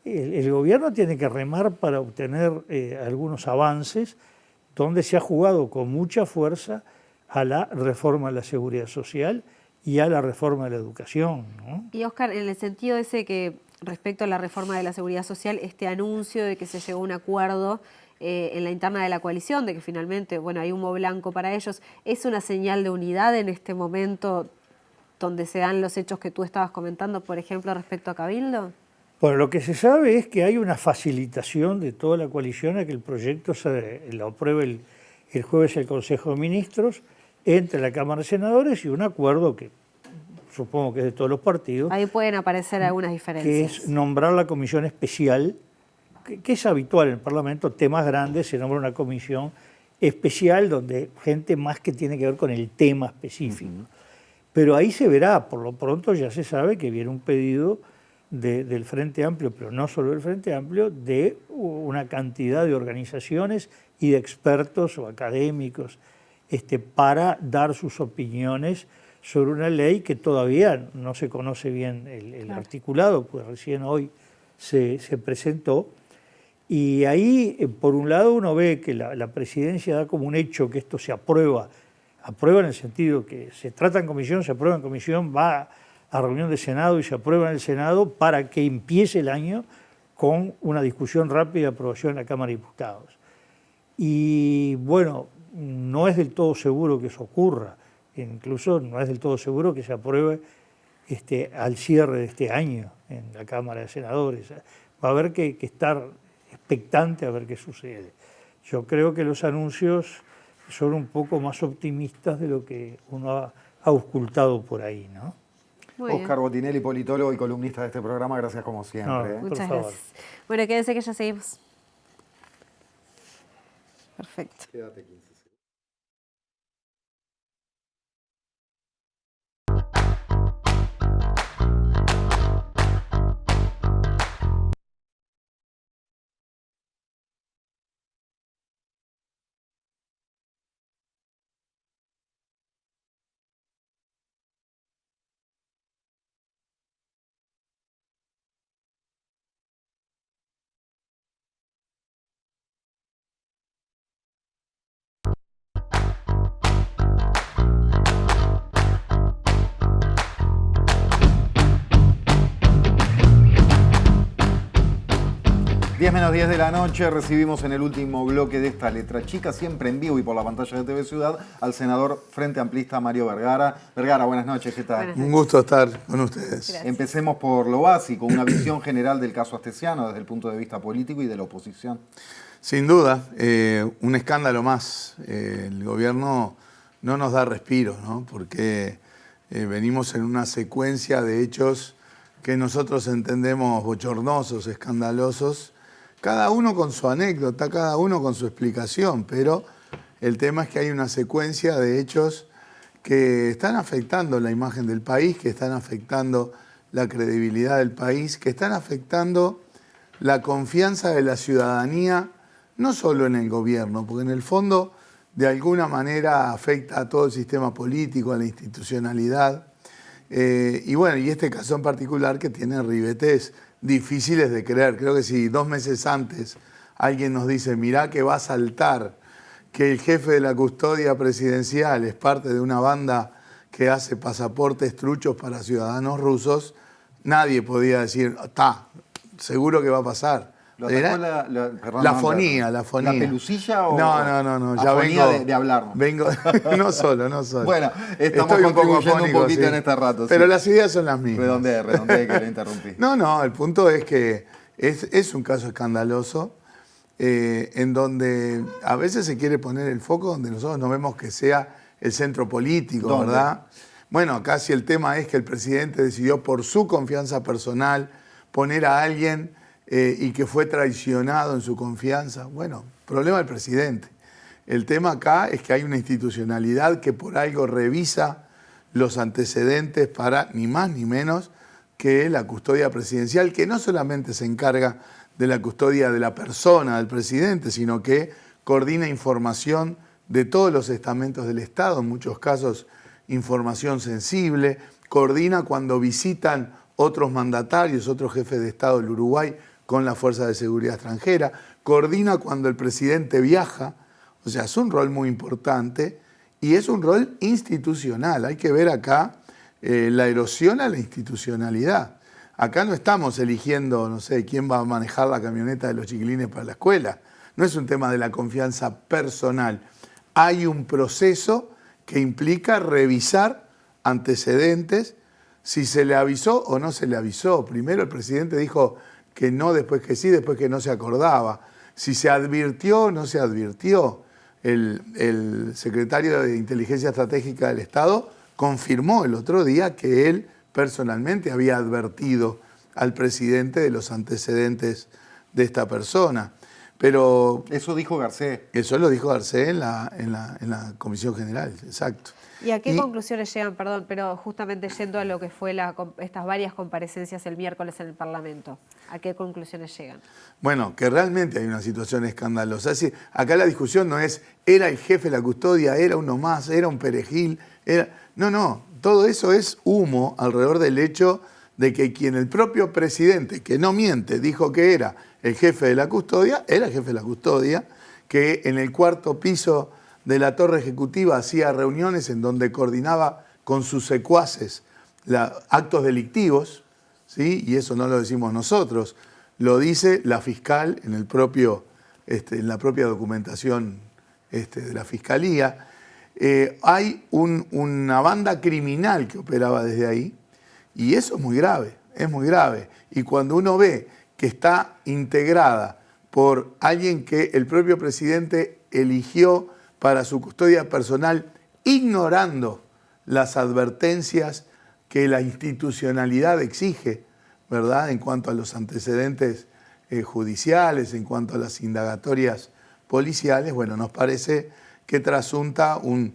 el gobierno tiene que remar para obtener algunos avances, donde se ha jugado con mucha fuerza a la reforma de la seguridad social y a la reforma de la educación, ¿no? Y Óscar, en el sentido ese que respecto a la reforma de la seguridad social, este anuncio de que se llegó a un acuerdo en la interna de la coalición, de que finalmente, bueno, hay humo blanco para ellos, ¿es una señal de unidad en este momento donde se dan los hechos que tú estabas comentando, por ejemplo, respecto a Cabildo? Bueno, lo que se sabe es que hay una facilitación de toda la coalición a que el proyecto lo apruebe el jueves el Consejo de Ministros, entre la Cámara de Senadores, y un acuerdo que supongo que es de todos los partidos, Ahí pueden aparecer algunas diferencias. que es nombrar la comisión especial, que es habitual en el Parlamento, temas grandes, se nombra una comisión especial donde gente más que tiene que ver con el tema específico. Pero ahí se verá, por lo pronto ya se sabe que viene un pedido del Frente Amplio, pero no solo del Frente Amplio, de una cantidad de organizaciones y de expertos o académicos para dar sus opiniones sobre una ley que todavía no se conoce bien el articulado, pues recién hoy se presentó. Y ahí, por un lado, uno ve que la presidencia da como un hecho que esto se aprueba en el sentido que se trata en comisión, se aprueba en comisión, va a reunión de Senado y se aprueba en el Senado para que empiece el año con una discusión rápida y aprobación en la Cámara de Diputados. Y bueno, no es del todo seguro que eso ocurra, incluso no es del todo seguro que se apruebe al cierre de este año en la Cámara de Senadores. Va a haber que estar expectante a ver qué sucede. Yo creo que los anuncios son un poco más optimistas de lo que uno ha auscultado por ahí, ¿no? Óscar Botinelli, politólogo y columnista de este programa, gracias como siempre. No, muchas gracias. Bueno, quédense que ya seguimos. Perfecto. Quédate 15. Menos 10 de la noche, recibimos en el último bloque de esta letra chica, siempre en vivo y por la pantalla de TV Ciudad, al senador Frente Amplista Mario Vergara. Vergara, buenas noches, ¿qué tal? Un gusto estar con ustedes. Gracias. Empecemos por lo básico, una visión general del caso Astesiano desde el punto de vista político y de la oposición. Sin duda, un escándalo más. El gobierno no nos da respiro, ¿no? Porque venimos en una secuencia de hechos que nosotros entendemos bochornosos, escandalosos, cada uno con su anécdota, cada uno con su explicación, pero el tema es que hay una secuencia de hechos que están afectando la imagen del país, que están afectando la credibilidad del país, que están afectando la confianza de la ciudadanía, no solo en el gobierno, porque en el fondo de alguna manera afecta a todo el sistema político, a la institucionalidad. Y bueno, y este caso en particular que tiene ribetes difíciles de creer. Creo que si 2 meses antes alguien nos dice, mirá que va a saltar que el jefe de la custodia presidencial es parte de una banda que hace pasaportes truchos para ciudadanos rusos, nadie podía decir, está, seguro que va pasar. La fonía. ¿La pelusilla o No, ya afonía vengo de hablarnos? Vengo, no solo. Bueno, estamos contribuyendo un poquito en este rato. Pero las ideas son las mismas. Redondee que le interrumpí. No, el punto es que es un caso escandaloso en donde a veces se quiere poner el foco donde nosotros no vemos que sea el centro político, ¿dónde? ¿Verdad? Bueno, acá si el tema es que el presidente decidió por su confianza personal poner a alguien y que fue traicionado en su confianza. Bueno, problema del presidente. El tema acá es que hay una institucionalidad que por algo revisa los antecedentes para ni más ni menos que la custodia presidencial, que no solamente se encarga de la custodia de la persona del presidente, sino que coordina información de todos los estamentos del Estado, en muchos casos información sensible, coordina cuando visitan otros mandatarios, otros jefes de Estado del Uruguay, con la Fuerza de Seguridad Extranjera, coordina cuando el presidente viaja, o sea, es un rol muy importante y es un rol institucional. Hay que ver acá la erosión a la institucionalidad. Acá no estamos eligiendo, no sé, quién va a manejar la camioneta de los chiquilines para la escuela. No es un tema de la confianza personal. Hay un proceso que implica revisar antecedentes, si se le avisó o no se le avisó. Primero el presidente dijo que no, después que sí, después que no se acordaba. Si se advirtió o no se advirtió. El secretario de Inteligencia Estratégica del Estado confirmó el otro día que él personalmente había advertido al presidente de los antecedentes de esta persona. Pero eso dijo Garcés. Eso lo dijo Garcés en la Comisión General, exacto. ¿Y a qué conclusiones llegan, perdón, pero justamente yendo a lo que fue estas varias comparecencias el miércoles en el Parlamento? ¿A qué conclusiones llegan? Bueno, que realmente hay una situación escandalosa. Es decir, acá la discusión no es, era el jefe de la custodia, era uno más, era un perejil, era... No, todo eso es humo alrededor del hecho de que quien el propio presidente, que no miente, dijo que era el jefe de la custodia, era el jefe de la custodia, que en el 4º piso de la torre ejecutiva hacía reuniones en donde coordinaba con sus secuaces actos delictivos, ¿sí? Y eso no lo decimos nosotros, lo dice la fiscal en la propia documentación de la Fiscalía. Hay una banda criminal que operaba desde ahí y eso es muy grave, es muy grave. Y cuando uno ve que está integrada por alguien que el propio presidente eligió para su custodia personal, ignorando las advertencias que la institucionalidad exige, ¿verdad?, en cuanto a los antecedentes judiciales, en cuanto a las indagatorias policiales, bueno, nos parece que trasunta un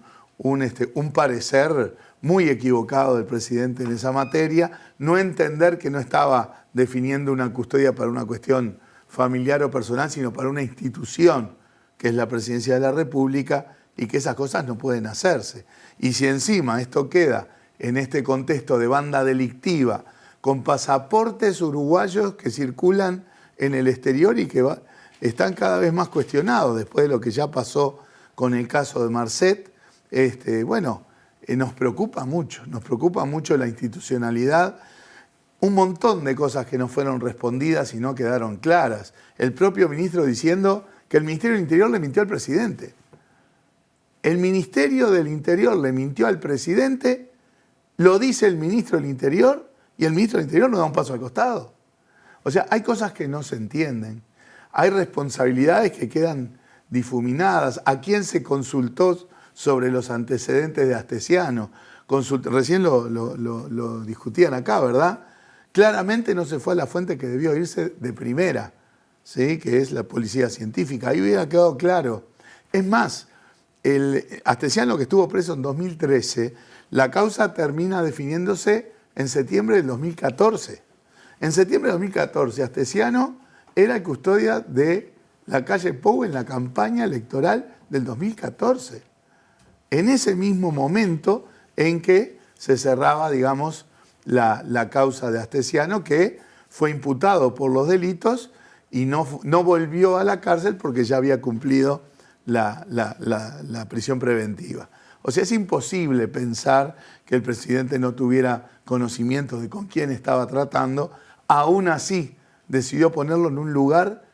parecer muy equivocado del presidente en esa materia, no entender que no estaba definiendo una custodia para una cuestión familiar o personal, sino para una institución, que es la Presidencia de la República, y que esas cosas no pueden hacerse. Y si encima esto queda en este contexto de banda delictiva, con pasaportes uruguayos que circulan en el exterior y que están cada vez más cuestionados después de lo que ya pasó con el caso de Marcet, nos preocupa mucho la institucionalidad, un montón de cosas que no fueron respondidas y no quedaron claras. El propio ministro diciendo que el Ministerio del Interior le mintió al presidente. El Ministerio del Interior le mintió al presidente, lo dice el ministro del Interior y el ministro del Interior no da un paso al costado. O sea, hay cosas que no se entienden, hay responsabilidades que quedan difuminadas. ¿A quién se consultó sobre los antecedentes de Astesiano? Recién lo discutían acá, ¿verdad? Claramente no se fue a la fuente que debió irse de primera, ¿sí?, que es la policía científica. Ahí hubiera quedado claro. Es más, el Astesiano, que estuvo preso en 2013, la causa termina definiéndose en septiembre del 2014. En septiembre de 2014, Astesiano era custodia de la calle Pou en la campaña electoral del 2014. En ese mismo momento en que se cerraba, digamos, la causa de Astesiano, que fue imputado por los delitos y no volvió a la cárcel porque ya había cumplido la prisión preventiva. O sea, es imposible pensar que el presidente no tuviera conocimiento de con quién estaba tratando. Aún así, decidió ponerlo en un lugar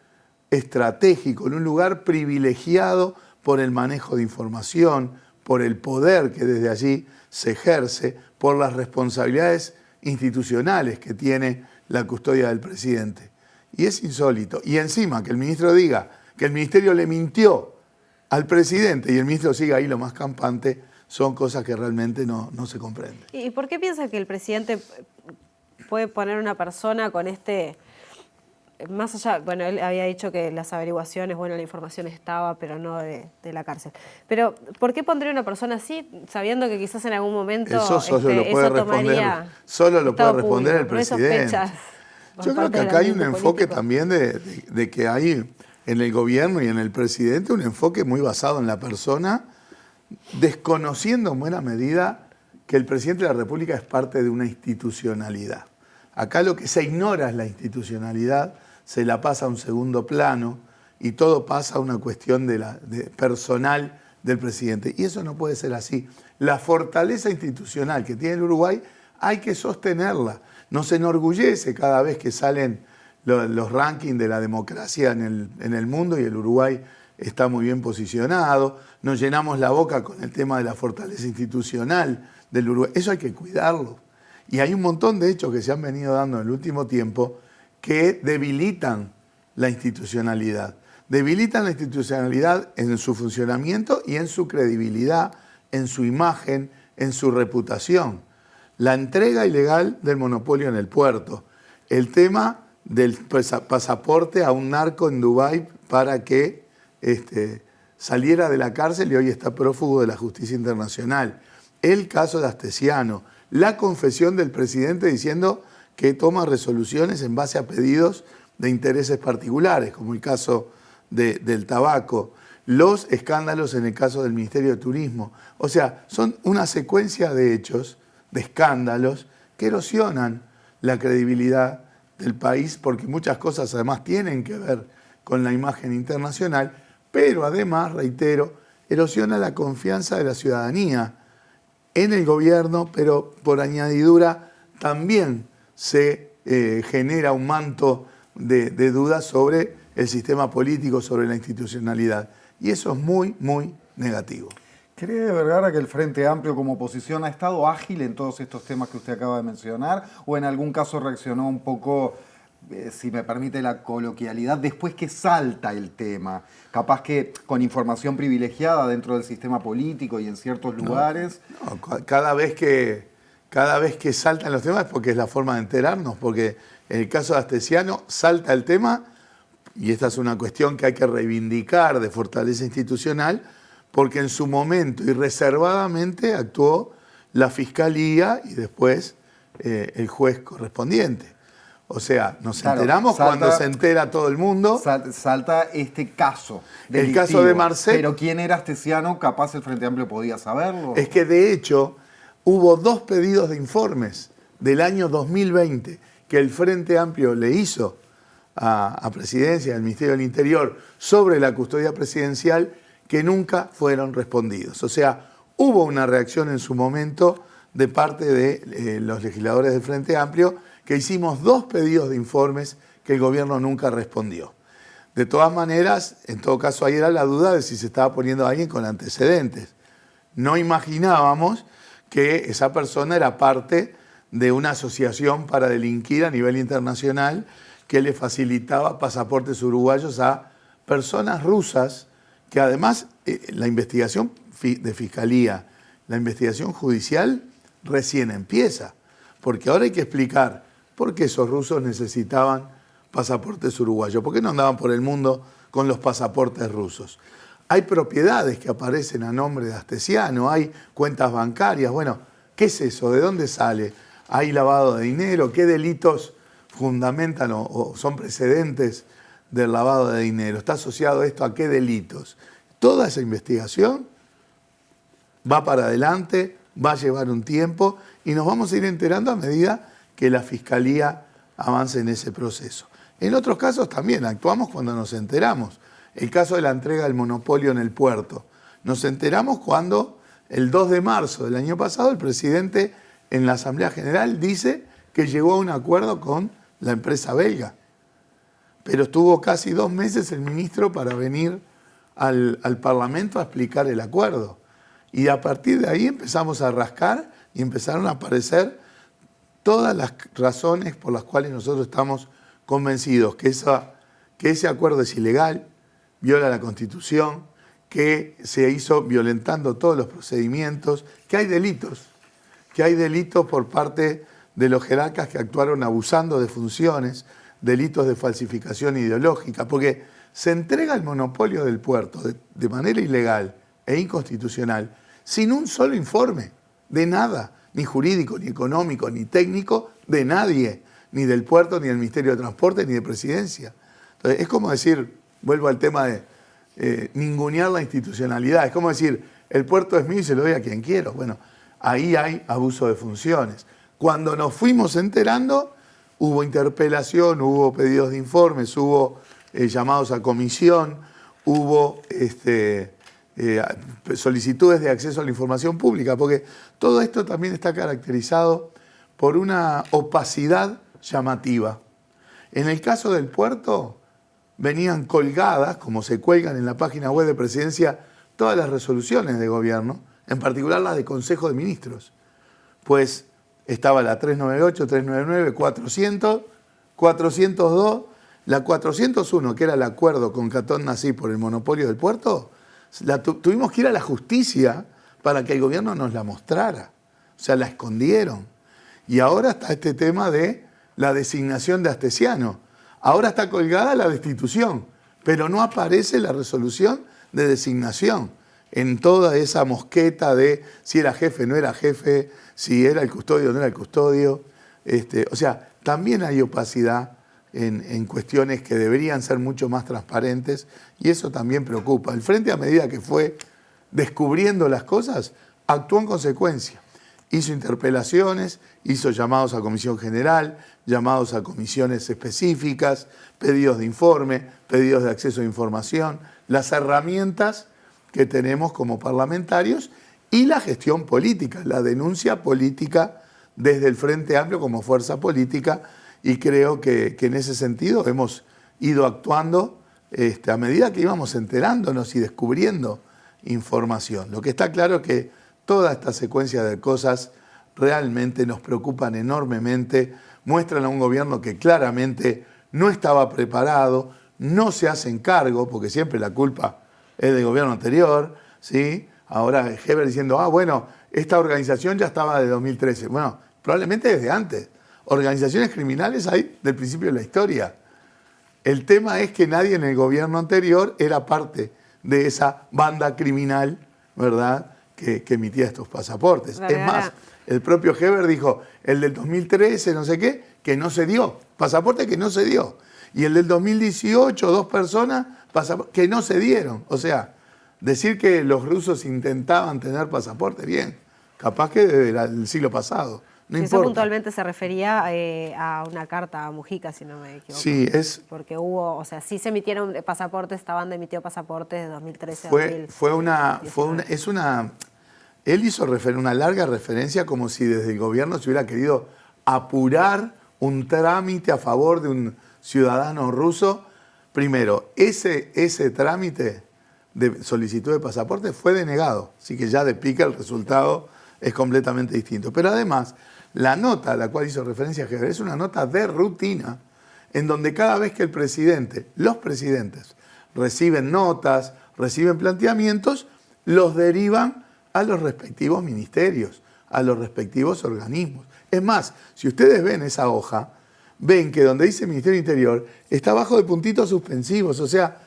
estratégico, en un lugar privilegiado por el manejo de información, por el poder que desde allí se ejerce, por las responsabilidades institucionales que tiene la custodia del presidente. Y es insólito. Y encima que el ministro diga que el ministerio le mintió al presidente y el ministro siga ahí lo más campante, son cosas que realmente no se comprenden. ¿Y por qué piensa que el presidente puede poner una persona con más allá, bueno, él había dicho que las averiguaciones, bueno, la información estaba, pero no de la cárcel. Pero, ¿por qué pondría una persona así, sabiendo que quizás en algún momento eso solo lo puede responder el presidente? Yo creo que acá hay un enfoque también de que hay en el gobierno y en el presidente un enfoque muy basado en la persona, desconociendo en buena medida que el presidente de la República es parte de una institucionalidad. Acá lo que se ignora es la institucionalidad, se la pasa a un segundo plano y todo pasa a una cuestión personal del presidente. Y eso no puede ser así. La fortaleza institucional que tiene el Uruguay hay que sostenerla. Nos enorgullece cada vez que salen los rankings de la democracia en el mundo y el Uruguay está muy bien posicionado. Nos llenamos la boca con el tema de la fortaleza institucional del Uruguay. Eso hay que cuidarlo. Y hay un montón de hechos que se han venido dando en el último tiempo que debilitan la institucionalidad. Debilitan la institucionalidad en su funcionamiento y en su credibilidad, en su imagen, en su reputación. La entrega ilegal del monopolio en el puerto. El tema del pasaporte a un narco en Dubái para que saliera de la cárcel y hoy está prófugo de la justicia internacional. El caso de Astesiano. La confesión del presidente diciendo que toma resoluciones en base a pedidos de intereses particulares, como el caso del tabaco. Los escándalos en el caso del Ministerio de Turismo. O sea, son una secuencia de hechos, de escándalos, que erosionan la credibilidad del país, porque muchas cosas además tienen que ver con la imagen internacional, pero además, reitero, erosiona la confianza de la ciudadanía en el gobierno, pero por añadidura también se genera un manto de dudas sobre el sistema político, sobre la institucionalidad. Y eso es muy, muy negativo. ¿Cree, Vergara, que el Frente Amplio como oposición ha estado ágil en todos estos temas que usted acaba de mencionar? ¿O en algún caso reaccionó un poco, si me permite la coloquialidad, después que salta el tema? Capaz que con información privilegiada dentro del sistema político y en ciertos lugares. No, cada vez que saltan los temas es porque es la forma de enterarnos, porque en el caso de Astesiano salta el tema, y esta es una cuestión que hay que reivindicar de fortaleza institucional, porque en su momento y reservadamente actuó la Fiscalía y después el juez correspondiente. O sea, nos enteramos cuando se entera todo el mundo. Salta este caso delictivo. El caso de Marcet. Pero ¿quién era Astesiano? Capaz el Frente Amplio podía saberlo. Es que de hecho hubo 2 pedidos de informes del año 2020 que el Frente Amplio le hizo a Presidencia, al Ministerio del Interior, sobre la custodia presidencial, que nunca fueron respondidos. O sea, hubo una reacción en su momento de parte de los legisladores del Frente Amplio, que hicimos 2 pedidos de informes que el gobierno nunca respondió. De todas maneras, en todo caso, ahí era la duda de si se estaba poniendo a alguien con antecedentes. No imaginábamos que esa persona era parte de una asociación para delinquir a nivel internacional que le facilitaba pasaportes uruguayos a personas rusas, que además la investigación de Fiscalía, la investigación judicial recién empieza, porque ahora hay que explicar por qué esos rusos necesitaban pasaportes uruguayos, por qué no andaban por el mundo con los pasaportes rusos. Hay propiedades que aparecen a nombre de Astesiano, hay cuentas bancarias, bueno, ¿qué es eso? ¿De dónde sale? ¿Hay lavado de dinero? ¿Qué delitos fundamentan o son precedentes del lavado de dinero? ¿Está asociado esto a qué delitos? Toda esa investigación va para adelante, va a llevar un tiempo y nos vamos a ir enterando a medida que la Fiscalía avance en ese proceso. En otros casos también actuamos cuando nos enteramos. El caso de la entrega del monopolio en el puerto. Nos enteramos cuando el 2 de marzo del año pasado el presidente en la Asamblea General dice que llegó a un acuerdo con la empresa belga. Pero estuvo casi 2 meses el ministro para venir al Parlamento a explicar el acuerdo. Y a partir de ahí empezamos a rascar y empezaron a aparecer todas las razones por las cuales nosotros estamos convencidos que ese acuerdo es ilegal, viola la Constitución, que se hizo violentando todos los procedimientos, que hay delitos por parte de los jerarcas que actuaron abusando de funciones, delitos de falsificación ideológica, porque se entrega el monopolio del puerto de manera ilegal e inconstitucional sin un solo informe de nada, ni jurídico, ni económico, ni técnico, de nadie, ni del puerto, ni del Ministerio de Transporte, ni de Presidencia. Entonces, es como decir, vuelvo al tema de ningunear la institucionalidad, es como decir, el puerto es mío y se lo doy a quien quiero. Bueno, ahí hay abuso de funciones. Cuando nos fuimos enterando, hubo interpelación, hubo pedidos de informes, hubo llamados a comisión, hubo solicitudes de acceso a la información pública, porque todo esto también está caracterizado por una opacidad llamativa. En el caso del puerto, venían colgadas, como se cuelgan en la página web de Presidencia, todas las resoluciones de gobierno, en particular las de Consejo de Ministros. Pues estaba la 398, 399, 400, 402, la 401, que era el acuerdo con Catón Nací por el monopolio del puerto, tuvimos que ir a la justicia para que el gobierno nos la mostrara. O sea, la escondieron. Y ahora está este tema de la designación de Astesiano. Ahora está colgada la destitución, pero no aparece la resolución de designación en toda esa mosqueta de si era jefe, no era jefe, si era el custodio, no era el custodio. O sea, también hay opacidad en cuestiones que deberían ser mucho más transparentes y eso también preocupa. El Frente, a medida que fue descubriendo las cosas, actuó en consecuencia. Hizo interpelaciones, hizo llamados a comisión general, llamados a comisiones específicas, pedidos de informe, pedidos de acceso a información, las herramientas que tenemos como parlamentarios y la gestión política, la denuncia política desde el Frente Amplio como fuerza política, y creo que en ese sentido hemos ido actuando a medida que íbamos enterándonos y descubriendo información. Lo que está claro es que toda esta secuencia de cosas realmente nos preocupan enormemente, muestran a un gobierno que claramente no estaba preparado, no se hacen cargo, porque siempre la culpa es del gobierno anterior, ¿sí? Ahora Heber diciendo, bueno, esta organización ya estaba de 2013. Bueno, probablemente desde antes. Organizaciones criminales hay del principio de la historia. El tema es que nadie en el gobierno anterior era parte de esa banda criminal, ¿verdad?, que emitía estos pasaportes. Es más, el propio Heber dijo, el del 2013, no sé qué, que no se dio. Pasaporte que no se dio. Y el del 2018, 2 personas, que no se dieron. O sea, decir que los rusos intentaban tener pasaporte, bien. Capaz que desde el siglo pasado. No Eso importa. puntualmente se refería a una carta a Mujica, si no me equivoco. Sí, es... Porque hubo, o sea, sí se emitieron pasaportes, esta banda emitió pasaportes de 2013 a Él hizo una larga referencia como si desde el gobierno se hubiera querido apurar un trámite a favor de un ciudadano ruso. Primero, ese trámite de solicitud de pasaporte fue denegado, así que ya de pica el resultado es completamente distinto. Pero además, la nota a la cual hizo referencia Heber es una nota de rutina, en donde cada vez que los presidentes reciben notas, reciben planteamientos, los derivan a los respectivos ministerios, a los respectivos organismos. Es más, si ustedes ven esa hoja, ven que donde dice Ministerio del Interior está abajo de puntitos suspensivos, o sea,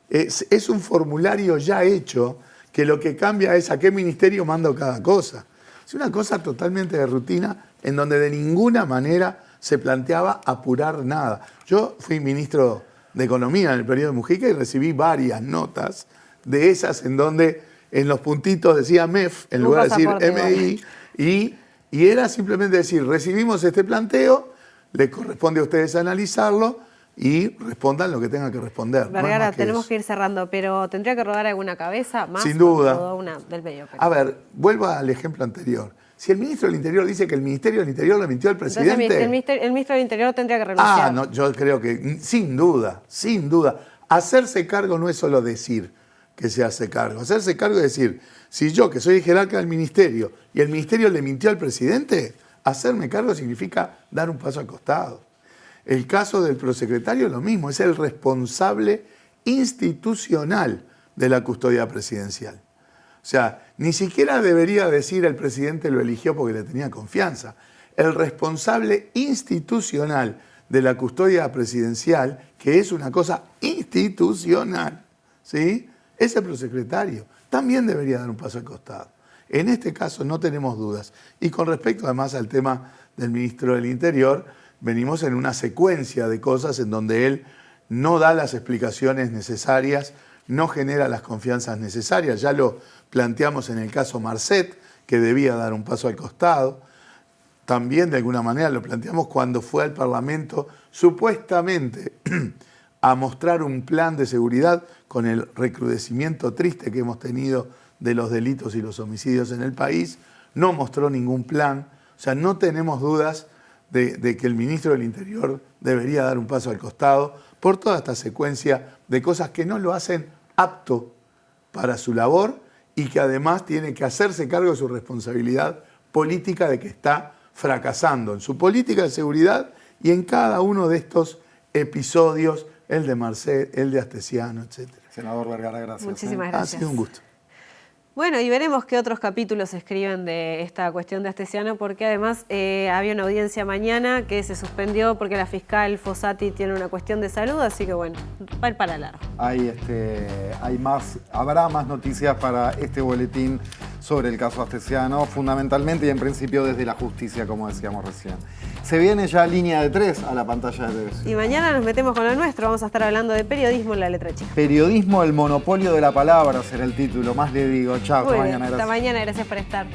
es un formulario ya hecho que lo que cambia es a qué ministerio mando cada cosa. Es una cosa totalmente de rutina en donde de ninguna manera se planteaba apurar nada. Yo fui ministro de Economía en el periodo de Mujica y recibí varias notas de esas en donde en los puntitos decía MEF en lugar de decir MI y era simplemente decir, recibimos este planteo, les corresponde a ustedes analizarlo y respondan lo que tengan que responder. Vergara, tenemos que ir cerrando, pero ¿tendría que rodar alguna cabeza más? Sin duda. Rodó una del medio. A ver, vuelvo al ejemplo anterior. Si el ministro del Interior dice que el Ministerio del Interior le mintió al presidente... Entonces, el ministro del Interior tendría que renunciar. No, yo creo que sin duda. Hacerse cargo no es solo decir que se hace cargo. Hacerse cargo es decir, si yo, que soy el jerarca del ministerio, y el ministerio le mintió al presidente, hacerme cargo significa dar un paso al costado. El caso del prosecretario es lo mismo, es el responsable institucional de la custodia presidencial. O sea, ni siquiera debería decir el presidente lo eligió porque le tenía confianza. El responsable institucional de la custodia presidencial, que es una cosa institucional, ¿sí?, es el prosecretario. También debería dar un paso al costado. En este caso no tenemos dudas. Y con respecto además al tema del ministro del Interior, venimos en una secuencia de cosas en donde él no da las explicaciones necesarias, no genera las confianzas necesarias. Ya lo planteamos en el caso Marcet, que debía dar un paso al costado. También de alguna manera lo planteamos cuando fue al Parlamento supuestamente a mostrar un plan de seguridad con el recrudecimiento triste que hemos tenido de los delitos y los homicidios en el país. No mostró ningún plan. O sea, no tenemos dudas de que el ministro del Interior debería dar un paso al costado por toda esta secuencia de cosas que no lo hacen apto para su labor y que además tiene que hacerse cargo de su responsabilidad política de que está fracasando en su política de seguridad y en cada uno de estos episodios, el de Marcet, el de Astesiano, etc. Senador Vergara, gracias. Muchísimas gracias. Ha sido un gusto. Bueno, y veremos qué otros capítulos se escriben de esta cuestión de Astesiano, porque además había una audiencia mañana que se suspendió porque la fiscal Fossati tiene una cuestión de salud, así que bueno, va a ir para largo. Habrá más noticias para este boletín sobre el caso Astesiano, fundamentalmente y en principio desde la justicia, como decíamos recién. Se viene ya Línea de 3 a la pantalla de televisión. Y mañana nos metemos con lo nuestro, vamos a estar hablando de periodismo en la letra chica. Periodismo, el monopolio de la palabra será el título, más le digo. Chao, hasta mañana. Hasta mañana, gracias por estar.